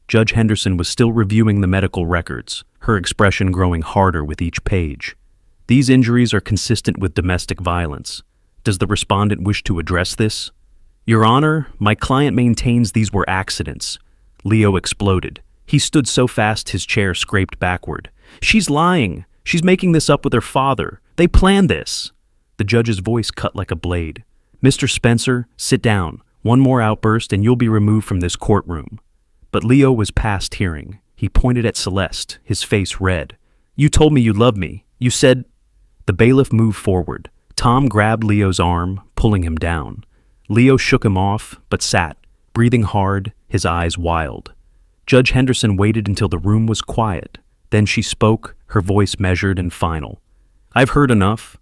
Judge Henderson was still reviewing the medical records, her expression growing harder with each page. "These injuries are consistent with domestic violence. Does the respondent wish to address this?" "Your Honor, my client maintains these were accidents." Leo exploded. He stood so fast his chair scraped backward. "She's lying. She's making this up with her father. They planned this." The judge's voice cut like a blade. "Mr. Spencer, sit down. One more outburst and you'll be removed from this courtroom." But Leo was past hearing. He pointed at Celeste, his face red. "You told me you loved me. You said—" The bailiff moved forward. Tom grabbed Leo's arm, pulling him down. Leo shook him off, but sat, breathing hard, his eyes wild. Judge Henderson waited until the room was quiet. Then she spoke, her voice measured and final. "I've heard enough.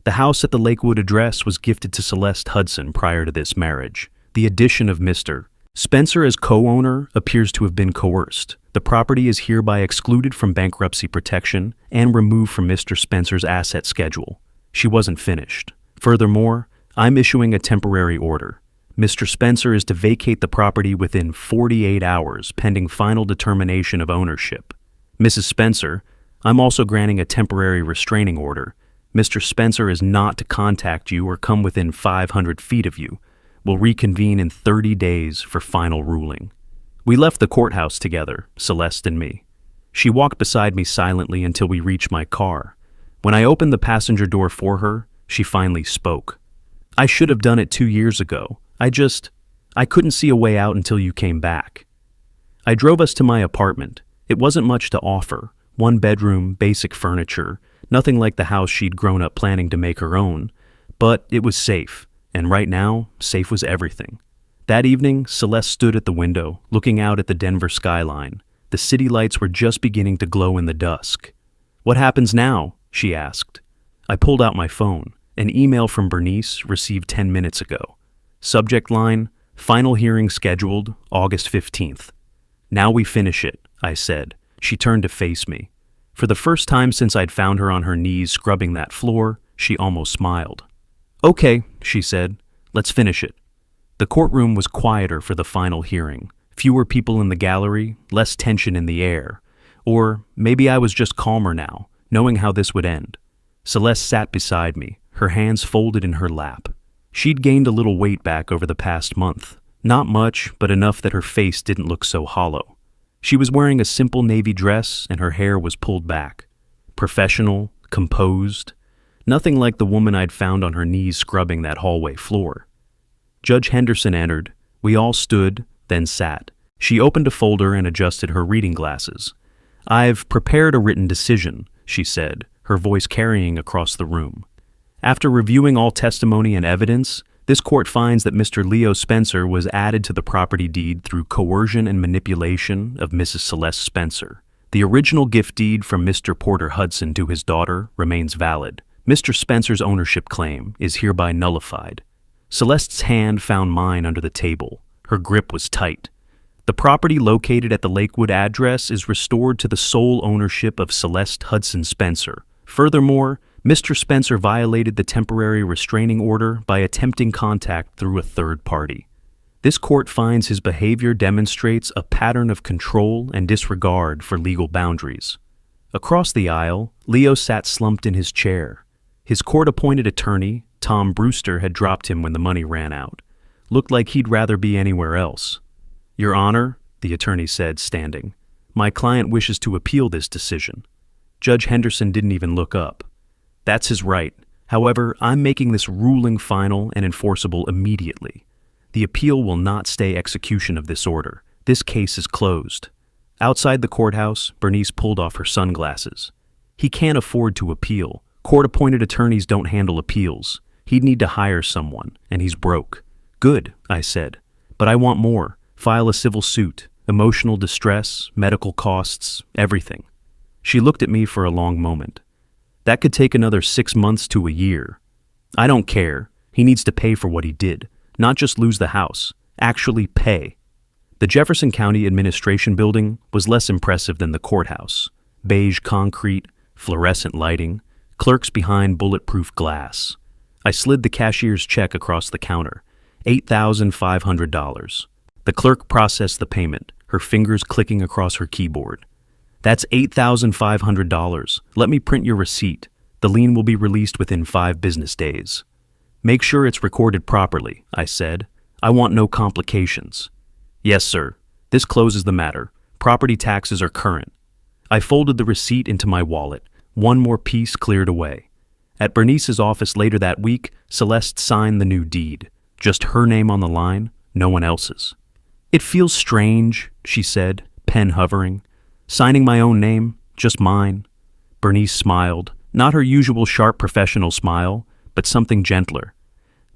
The house at the Lakewood address was gifted to Celeste Hudson prior to this marriage. The addition of Mr. Spencer as co-owner appears to have been coerced. The property is hereby excluded from bankruptcy protection and removed from Mr. Spencer's asset schedule." She wasn't finished. "Furthermore, I'm issuing a temporary order. Mr. Spencer is to vacate the property within 48 hours pending final determination of ownership. Mrs. Spencer, I'm also granting a temporary restraining order. Mr. Spencer is not to contact you or come within 500 feet of you. We'll reconvene in 30 days for final ruling." We left the courthouse together, Celeste and me. She walked beside me silently until we reached my car. When I opened the passenger door for her, she finally spoke. "I should have done it 2 years ago. I couldn't see a way out until you came back." I drove us to my apartment. It wasn't much to offer. 1 bedroom, basic furniture, nothing like the house she'd grown up planning to make her own. But it was safe. And right now, safe was everything. That evening, Celeste stood at the window, looking out at the Denver skyline. The city lights were just beginning to glow in the dusk. "What happens now?" she asked. I pulled out my phone. An email from Bernice received 10 minutes ago. Subject line, "Final hearing scheduled, August 15th. "Now we finish it," I said. She turned to face me. For the first time since I'd found her on her knees scrubbing that floor, she almost smiled. "Okay," she said, "let's finish it." The courtroom was quieter for the final hearing. Fewer people in the gallery, less tension in the air. Or maybe I was just calmer now, knowing how this would end. Celeste sat beside me, her hands folded in her lap. She'd gained a little weight back over the past month. Not much, but enough that her face didn't look so hollow. She was wearing a simple navy dress and her hair was pulled back. Professional, composed. Nothing like the woman I'd found on her knees scrubbing that hallway floor. Judge Henderson entered. We all stood, then sat. She opened a folder and adjusted her reading glasses. "I've prepared a written decision," she said, her voice carrying across the room. "After reviewing all testimony and evidence, this court finds that Mr. Leo Spencer was added to the property deed through coercion and manipulation of Mrs. Celeste Spencer. The original gift deed from Mr. Porter Hudson to his daughter remains valid. Mr. Spencer's ownership claim is hereby nullified." Celeste's hand found mine under the table. Her grip was tight. "The property located at the Lakewood address is restored to the sole ownership of Celeste Hudson Spencer. Furthermore, Mr. Spencer violated the temporary restraining order by attempting contact through a third party. This court finds his behavior demonstrates a pattern of control and disregard for legal boundaries." Across the aisle, Leo sat slumped in his chair. His court-appointed attorney, Tom Brewster, had dropped him when the money ran out. Looked like he'd rather be anywhere else. "Your Honor," the attorney said, standing, "my client wishes to appeal this decision." Judge Henderson didn't even look up. "That's his right. However, I'm making this ruling final and enforceable immediately. The appeal will not stay execution of this order. This case is closed." Outside the courthouse, Bernice pulled off her sunglasses. "He can't afford to appeal. Court-appointed attorneys don't handle appeals. He'd need to hire someone, and he's broke." "Good," I said. "But I want more. File a civil suit, emotional distress, medical costs, everything." She looked at me for a long moment. "That could take another 6 months to a year." "I don't care. He needs to pay for what he did. Not just lose the house. Actually pay." The Jefferson County Administration Building was less impressive than the courthouse. Beige concrete, fluorescent lighting, clerks behind bulletproof glass. I slid the cashier's check across the counter. $8,500. The clerk processed the payment, her fingers clicking across her keyboard. "That's $8,500. Let me print your receipt. The lien will be released within 5 business days." "Make sure it's recorded properly," I said. "I want no complications." "Yes, sir. This closes the matter. Property taxes are current." I folded the receipt into my wallet. One more piece cleared away. At Bernice's office later that week, Celeste signed the new deed. Just her name on the line, no one else's. "It feels strange," she said, pen hovering. "Signing my own name, just mine." Bernice smiled, not her usual sharp professional smile, but something gentler.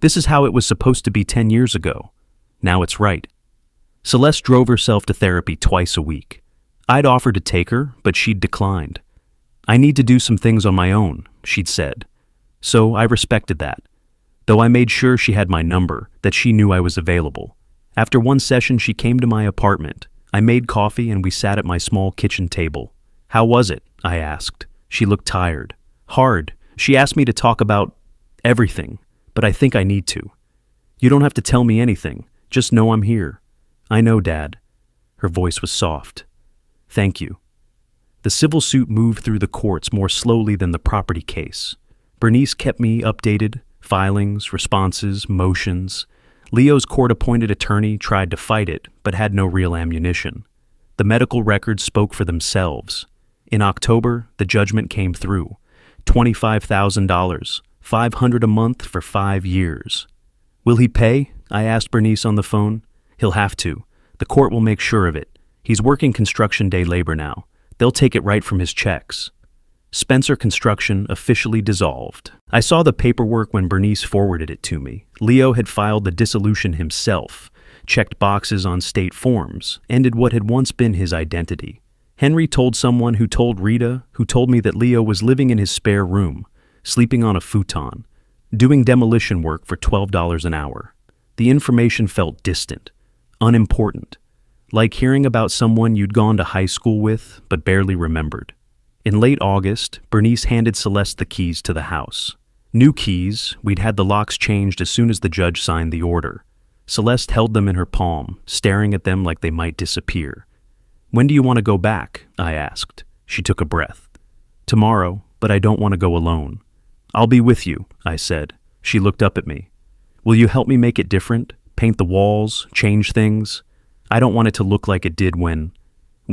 "This is how it was supposed to be 10 years ago. Now it's right." Celeste drove herself to therapy twice a week. I'd offered to take her, but she'd declined. "I need to do some things on my own," she'd said. So I respected that, though I made sure she had my number, that she knew I was available. After one session, she came to my apartment. I made coffee and we sat at my small kitchen table. "How was it?" I asked. She looked tired. "Hard." She asked me to talk about everything, but I think I need to. "You don't have to tell me anything. Just know I'm here." "I know, Dad." Her voice was soft. "Thank you." The civil suit moved through the courts more slowly than the property case. Bernice kept me updated, filings, responses, motions. Leo's court-appointed attorney tried to fight it, but had no real ammunition. The medical records spoke for themselves. In October, the judgment came through. $25,000, $500 a month for 5 years. "Will he pay?" I asked Bernice on the phone. "He'll have to. The court will make sure of it. He's working construction day labor now. They'll take it right from his checks." Spencer Construction officially dissolved. I saw the paperwork when Bernice forwarded it to me. Leo had filed the dissolution himself, checked boxes on state forms, ended what had once been his identity. Henry told someone who told Rita, who told me that Leo was living in his spare room, sleeping on a futon, doing demolition work for $12 an hour. The information felt distant, unimportant, like hearing about someone you'd gone to high school with but barely remembered. In late August, Bernice handed Celeste the keys to the house. New keys, we'd had the locks changed as soon as the judge signed the order. Celeste held them in her palm, staring at them like they might disappear. "When do you want to go back?" I asked. She took a breath. "Tomorrow, but I don't want to go alone." "I'll be with you," I said. She looked up at me. "Will you help me make it different? Paint the walls, change things? I don't want it to look like it did when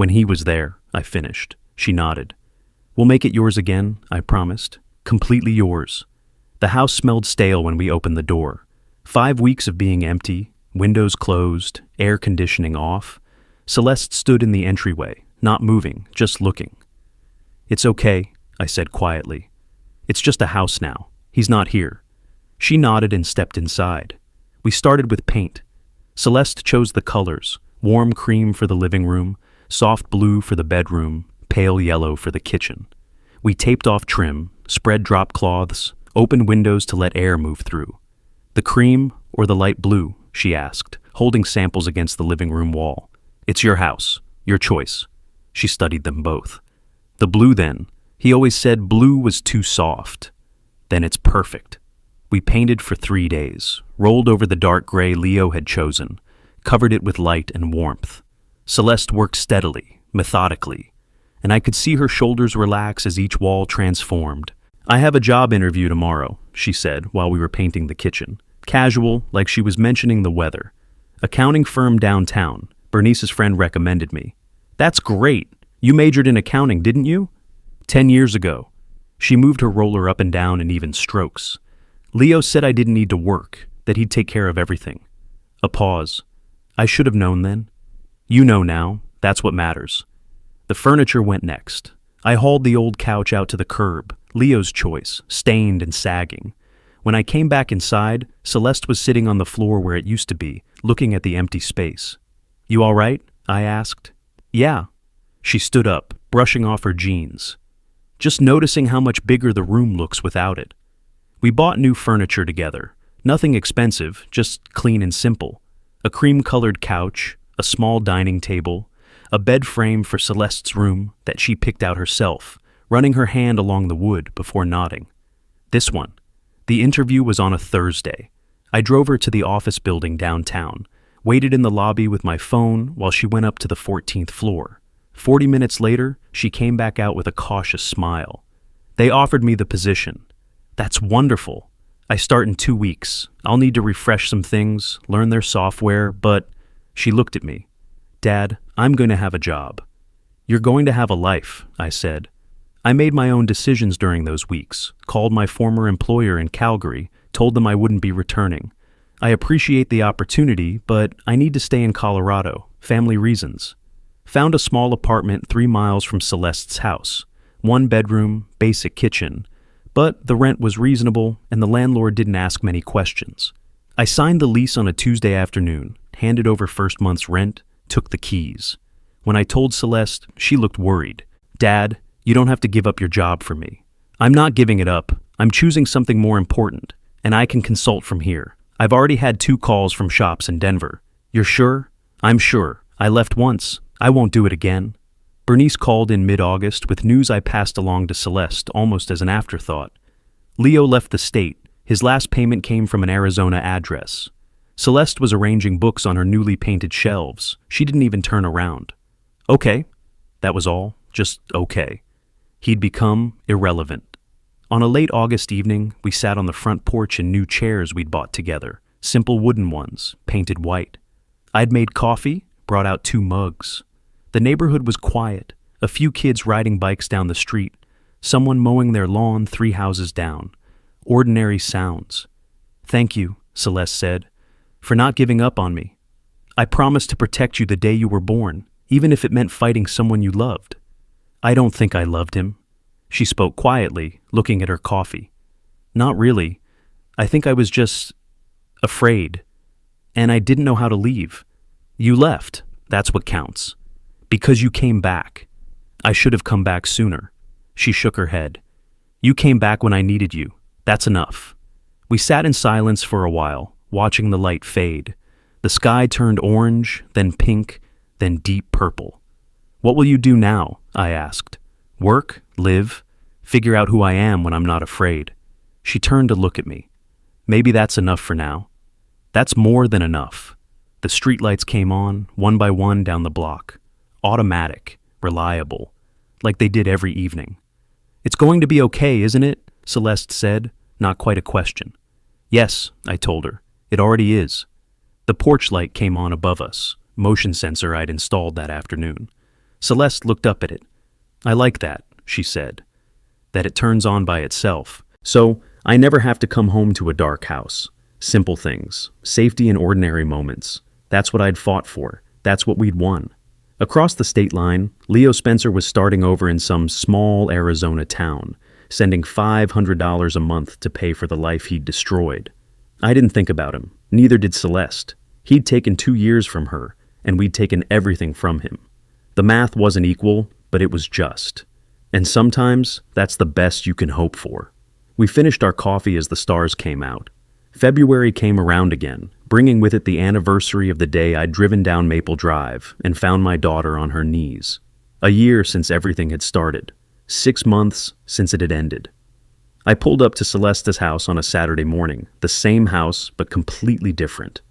he was there," I finished. She nodded. "We'll make it yours again," I promised. "Completely yours." The house smelled stale when we opened the door. 5 weeks of being empty, windows closed, air conditioning off. Celeste stood in the entryway, not moving, just looking. "It's okay," I said quietly. "It's just a house now. He's not here." She nodded and stepped inside. We started with paint. Celeste chose the colors: warm cream for the living room, soft blue for the bedroom, pale yellow for the kitchen. We taped off trim, spread drop cloths, opened windows to let air move through. "The cream or the light blue?" she asked, holding samples against the living room wall. "It's your house, your choice." She studied them both. "The blue then. He always said blue was too soft." "Then it's perfect." We painted for 3 days, rolled over the dark gray Leo had chosen, covered it with light and warmth. Celeste worked steadily, methodically, and I could see her shoulders relax as each wall transformed. "I have a job interview tomorrow," she said while we were painting the kitchen. Casual, like she was mentioning the weather. "Accounting firm downtown. Bernice's friend recommended me." "That's great. You majored in accounting, didn't you?" 10 years ago. She moved her roller up and down in even strokes. "Leo said I didn't need to work, that he'd take care of everything." A pause. "I should have known then." "You know now. That's what matters." The furniture went next. I hauled the old couch out to the curb, Leo's choice, stained and sagging. When I came back inside, Celeste was sitting on the floor where it used to be, looking at the empty space. "You all right?" I asked. "Yeah." She stood up, brushing off her jeans. "Just noticing how much bigger the room looks without it." We bought new furniture together. Nothing expensive, just clean and simple. A cream-colored couch, a small dining table, a bed frame for Celeste's room that she picked out herself, running her hand along the wood before nodding. "This one." The interview was on a Thursday. I drove her to the office building downtown, waited in the lobby with my phone while she went up to the 14th floor. 40 minutes later, she came back out with a cautious smile. "They offered me the position." "That's wonderful. I start in 2 weeks. I'll need to refresh some things, learn their software, but..." She looked at me. "Dad, I'm going to have a job." "You're going to have a life," I said. I made my own decisions during those weeks, called my former employer in Calgary, told them I wouldn't be returning. I appreciate the opportunity, but I need to stay in Colorado, family reasons. Found a small apartment 3 miles from Celeste's house. 1 bedroom, basic kitchen. But the rent was reasonable, and the landlord didn't ask many questions. I signed the lease on a Tuesday afternoon, handed over first month's rent, took the keys. When I told Celeste, she looked worried. "Dad, you don't have to give up your job for me." "I'm not giving it up. I'm choosing something more important, and I can consult from here. I've already had 2 calls from shops in Denver." "You're sure?" "I'm sure. I left once. I won't do it again." Bernice called in mid-August with news I passed along to Celeste almost as an afterthought. Leo left the state. His last payment came from an Arizona address. Celeste was arranging books on her newly painted shelves. She didn't even turn around. Okay. That was all. Just okay. He'd become irrelevant. On a late August evening, we sat on the front porch in new chairs we'd bought together, simple wooden ones, painted white. I'd made coffee, brought out 2 mugs. The neighborhood was quiet, a few kids riding bikes down the street, someone mowing their lawn 3 houses down. Ordinary sounds. "Thank you," Celeste said, "for not giving up on me. I promised to protect you the day you were born, even if it meant fighting someone you loved." "I don't think I loved him." She spoke quietly, looking at her coffee. "Not really. I think I was just afraid. And I didn't know how to leave. You left. That's what counts. Because you came back. I should have come back sooner." She shook her head. "You came back when I needed you. That's enough." We sat in silence for a while, watching the light fade. The sky turned orange, then pink, then deep purple. "What will you do now?" I asked. "Work? Live? Figure out who I am when I'm not afraid. She turned to look at me. Maybe that's enough for now. That's more than enough. The streetlights came on, one by one down the block. Automatic, reliable, like they did every evening. It's going to be okay, isn't it? Celeste said, not quite a question. Yes, I told her. It already is. The porch light came on above us, motion sensor I'd installed that afternoon. Celeste looked up at it. I like that, she said. That it turns on by itself. So I never have to come home to a dark house. Simple things, safety in ordinary moments. That's what I'd fought for. That's what we'd won. Across the state line, Leo Spencer was starting over in some small Arizona town, sending $500 a month to pay for the life he'd destroyed. I didn't think about him. Neither did Celeste. He'd taken 2 years from her, and we'd taken everything from him. The math wasn't equal, but it was just. And sometimes, that's the best you can hope for. We finished our coffee as the stars came out. February came around again, bringing with it the anniversary of the day I'd driven down Maple Drive and found my daughter on her knees. A year since everything had started. 6 months since it had ended. I pulled up to Celeste's house on a Saturday morning, the same house, but completely different.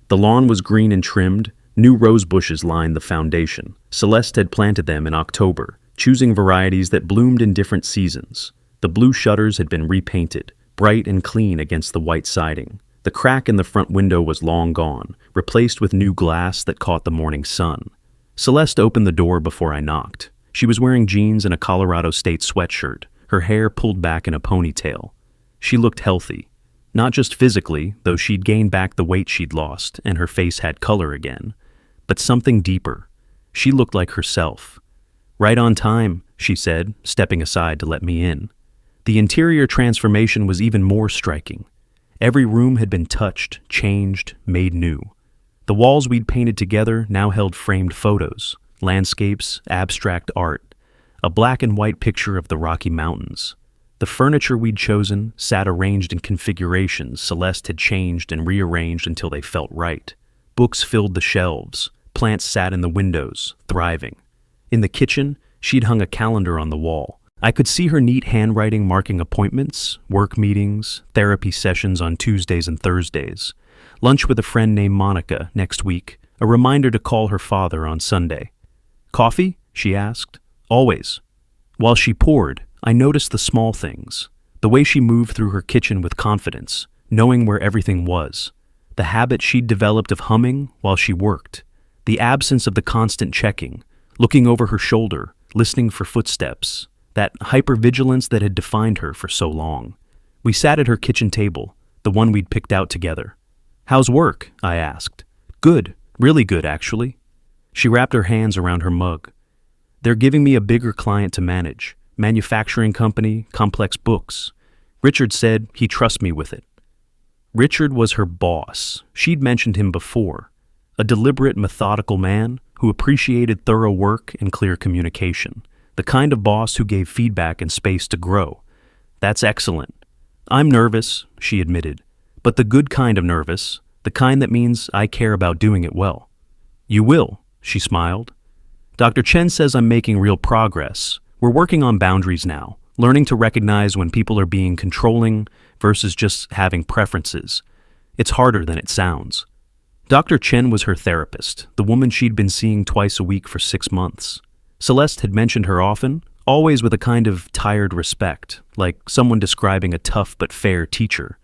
The lawn was green and trimmed, new rose bushes lined the foundation. Celeste had planted them in October, choosing varieties that bloomed in different seasons. The blue shutters had been repainted, bright and clean against the white siding. The crack in the front window was long gone, replaced with new glass that caught the morning sun. Celeste opened the door before I knocked. She was wearing jeans and a Colorado State sweatshirt, her hair pulled back in a ponytail. She looked healthy. Not just physically, though she'd gained back the weight she'd lost and her face had color again, but something deeper. She looked like herself. Right on time, she said, stepping aside to let me in. The interior transformation was even more striking. Every room had been touched, changed, made new. The walls we'd painted together now held framed photos, landscapes, abstract art, a black and white picture of the Rocky Mountains. The furniture we'd chosen sat arranged in configurations Celeste had changed and rearranged until they felt right. Books filled the shelves. Plants sat in the windows, thriving. In the kitchen, she'd hung a calendar on the wall. I could see her neat handwriting marking appointments, work meetings, therapy sessions on Tuesdays and Thursdays, lunch with a friend named Monica next week, a reminder to call her father on Sunday. Coffee? She asked. Always. While she poured, I noticed the small things, the way she moved through her kitchen with confidence, knowing where everything was, the habit she'd developed of humming while she worked, the absence of the constant checking, looking over her shoulder, listening for footsteps, that hypervigilance that had defined her for so long. We sat at her kitchen table, the one we'd picked out together. How's work? I asked. Good, really good, actually. She wrapped her hands around her mug. They're giving me a bigger client to manage. Manufacturing company, complex books. Richard said he trusts me with it. Richard was her boss. She'd mentioned him before. A deliberate, methodical man who appreciated thorough work and clear communication. The kind of boss who gave feedback and space to grow. That's excellent. I'm nervous, she admitted, but the good kind of nervous, the kind that means I care about doing it well. You will, she smiled. Dr. Chen says I'm making real progress. We're working on boundaries now, learning to recognize when people are being controlling versus just having preferences. It's harder than it sounds. Dr. Chen was her therapist, the woman she'd been seeing twice a week for 6 months. Celeste had mentioned her often, always with a kind of tired respect, like someone describing a tough but fair teacher.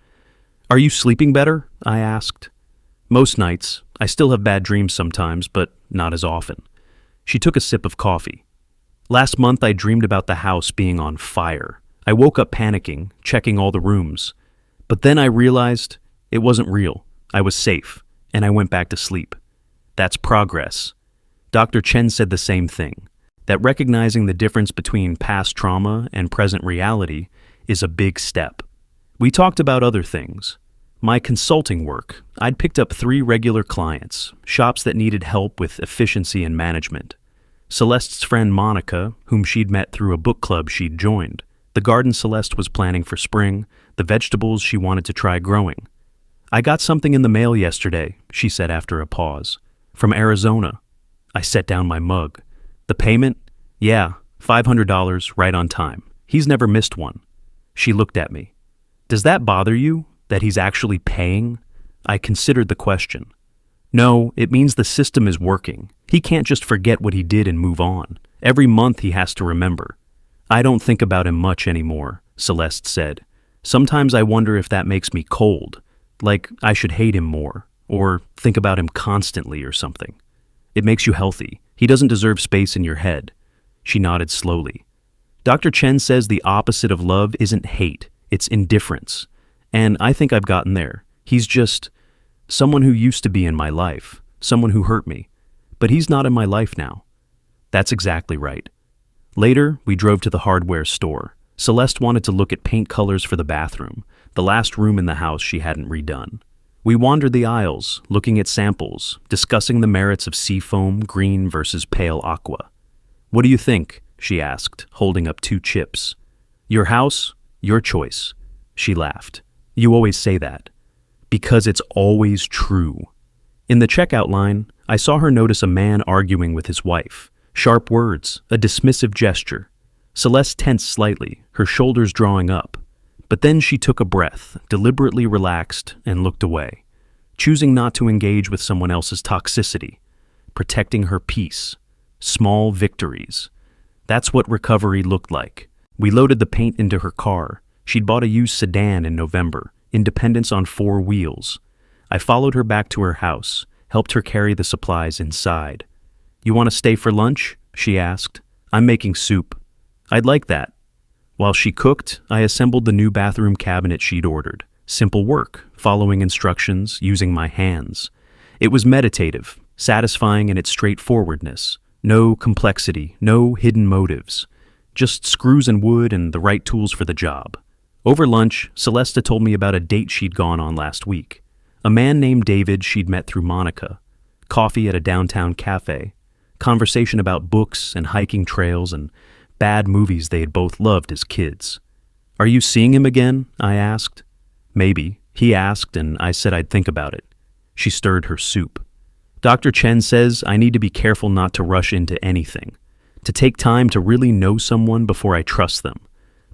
Are you sleeping better? I asked. Most nights. I still have bad dreams sometimes, but not as often. She took a sip of coffee. Last month I dreamed about the house being on fire. I woke up panicking, checking all the rooms. But then I realized it wasn't real. I was safe, and I went back to sleep. That's progress. Dr. Chen said the same thing, that recognizing the difference between past trauma and present reality is a big step. We talked about other things. My consulting work. I'd picked up 3 regular clients, shops that needed help with efficiency and management. Celeste's friend Monica, whom she'd met through a book club she'd joined, the garden Celeste was planning for spring, the vegetables she wanted to try growing. I got something in the mail yesterday, she said after a pause. From Arizona. I set down my mug. The payment? Yeah, $500 right on time. He's never missed one. She looked at me. Does that bother you, that he's actually paying? I considered the question. No, it means the system is working. He can't just forget what he did and move on. Every month he has to remember. I don't think about him much anymore, Celeste said. Sometimes I wonder if that makes me cold, like I should hate him more, or think about him constantly or something. It makes you healthy. He doesn't deserve space in your head. She nodded slowly. Dr. Chen says the opposite of love isn't hate, it's indifference. And I think I've gotten there. He's just someone who used to be in my life, someone who hurt me. But he's not in my life now. That's exactly right. Later, we drove to the hardware store. Celeste wanted to look at paint colors for the bathroom, the last room in the house she hadn't redone. We wandered the aisles, looking at samples, discussing the merits of seafoam, green versus pale aqua. What do you think? She asked, holding up 2 chips. Your house, your choice. She laughed. You always say that. Because it's always true. In the checkout line, I saw her notice a man arguing with his wife. Sharp words, a dismissive gesture. Celeste tensed slightly, her shoulders drawing up. But then she took a breath, deliberately relaxed, and looked away, choosing not to engage with someone else's toxicity, protecting her peace. Small victories. That's what recovery looked like. We loaded the paint into her car. She'd bought a used sedan in November, independence on 4 wheels. I followed her back to her house, helped her carry the supplies inside. You want to stay for lunch? She asked. I'm making soup. I'd like that. While she cooked, I assembled the new bathroom cabinet she'd ordered. Simple work, following instructions, using my hands. It was meditative, satisfying in its straightforwardness. No complexity, no hidden motives. Just screws and wood and the right tools for the job. Over lunch, Celeste told me about a date she'd gone on last week. A man named David she'd met through Monica. Coffee at a downtown cafe. Conversation about books and hiking trails and bad movies they had both loved as kids. Are you seeing him again? I asked. Maybe. He asked, and I said I'd think about it. She stirred her soup. Dr. Chen says I need to be careful not to rush into anything, to take time to really know someone before I trust them.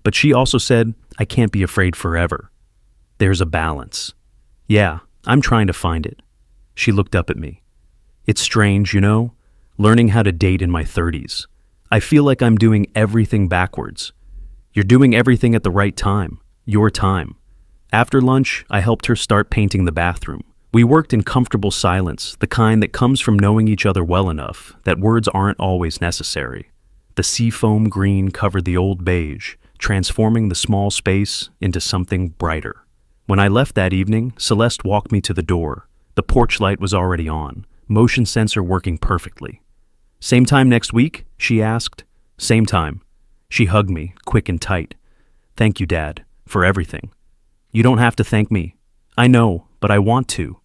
But she also said I can't be afraid forever. There's a balance. Yeah, I'm trying to find it. She looked up at me. It's strange, you know, learning how to date in my 30s. I feel like I'm doing everything backwards. You're doing everything at the right time, your time. After lunch, I helped her start painting the bathroom. We worked in comfortable silence, the kind that comes from knowing each other well enough that words aren't always necessary. The seafoam green covered the old beige, transforming the small space into something brighter. When I left that evening, Celeste walked me to the door. The porch light was already on, motion sensor working perfectly. Same time next week? She asked. Same time. She hugged me, quick and tight. Thank you, Dad, for everything. You don't have to thank me. I know, but I want to.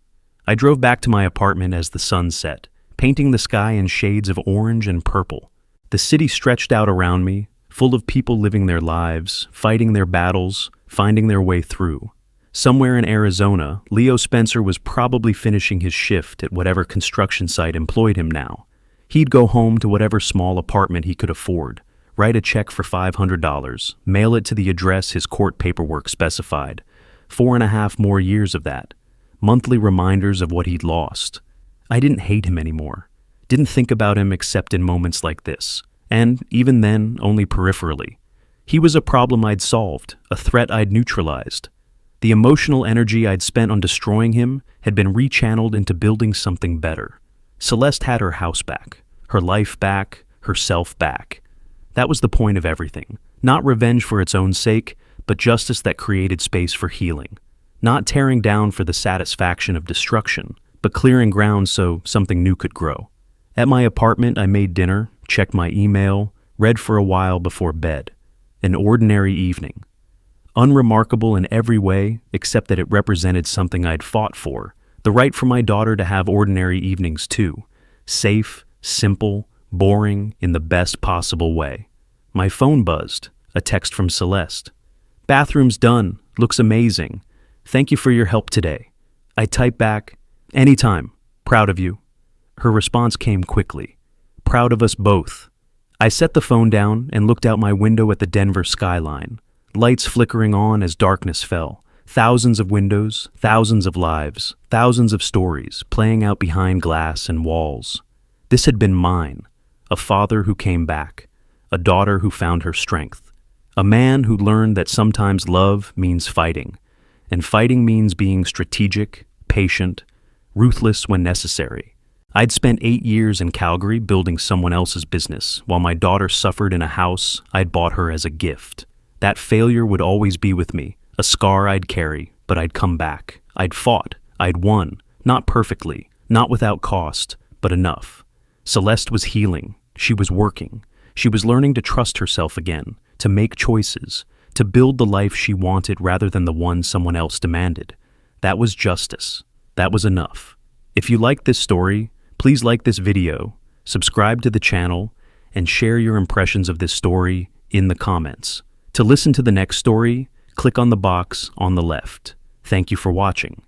I drove back to my apartment as the sun set, painting the sky in shades of orange and purple. The city stretched out around me, full of people living their lives, fighting their battles, finding their way through. Somewhere in Arizona, Leo Spencer was probably finishing his shift at whatever construction site employed him now. He'd go home to whatever small apartment he could afford, write a check for $500, mail it to the address his court paperwork specified. 4.5 more years of that. Monthly reminders of what he'd lost. I didn't hate him anymore. Didn't think about him except in moments like this. And even then, only peripherally. He was a problem I'd solved, a threat I'd neutralized. The emotional energy I'd spent on destroying him had been rechanneled into building something better. Celeste had her house back, her life back, herself back. That was the point of everything. Not revenge for its own sake, but justice that created space for healing. Not tearing down for the satisfaction of destruction, but clearing ground so something new could grow. At my apartment, I made dinner, checked my email, read for a while before bed. An ordinary evening. Unremarkable in every way, except that it represented something I'd fought for. The right for my daughter to have ordinary evenings too. Safe, simple, boring, in the best possible way. My phone buzzed, a text from Celeste. Bathroom's done, looks amazing. Thank you for your help today. I typed back, anytime, proud of you. Her response came quickly. Proud of us both. I set the phone down and looked out my window at the Denver skyline, lights flickering on as darkness fell. Thousands of windows, thousands of lives, thousands of stories playing out behind glass and walls. This had been mine, a father who came back, a daughter who found her strength, a man who learned that sometimes love means fighting, and fighting means being strategic, patient, ruthless when necessary. I'd spent 8 years in Calgary building someone else's business, while my daughter suffered in a house I'd bought her as a gift. That failure would always be with me, a scar I'd carry, but I'd come back. I'd fought. I'd won. Not perfectly, not without cost, but enough. Celeste was healing. She was working. She was learning to trust herself again, to make choices, to build the life she wanted rather than the one someone else demanded. That was justice. That was enough. If you liked this story, please like this video, subscribe to the channel, and share your impressions of this story in the comments. To listen to the next story, click on the box on the left. Thank you for watching.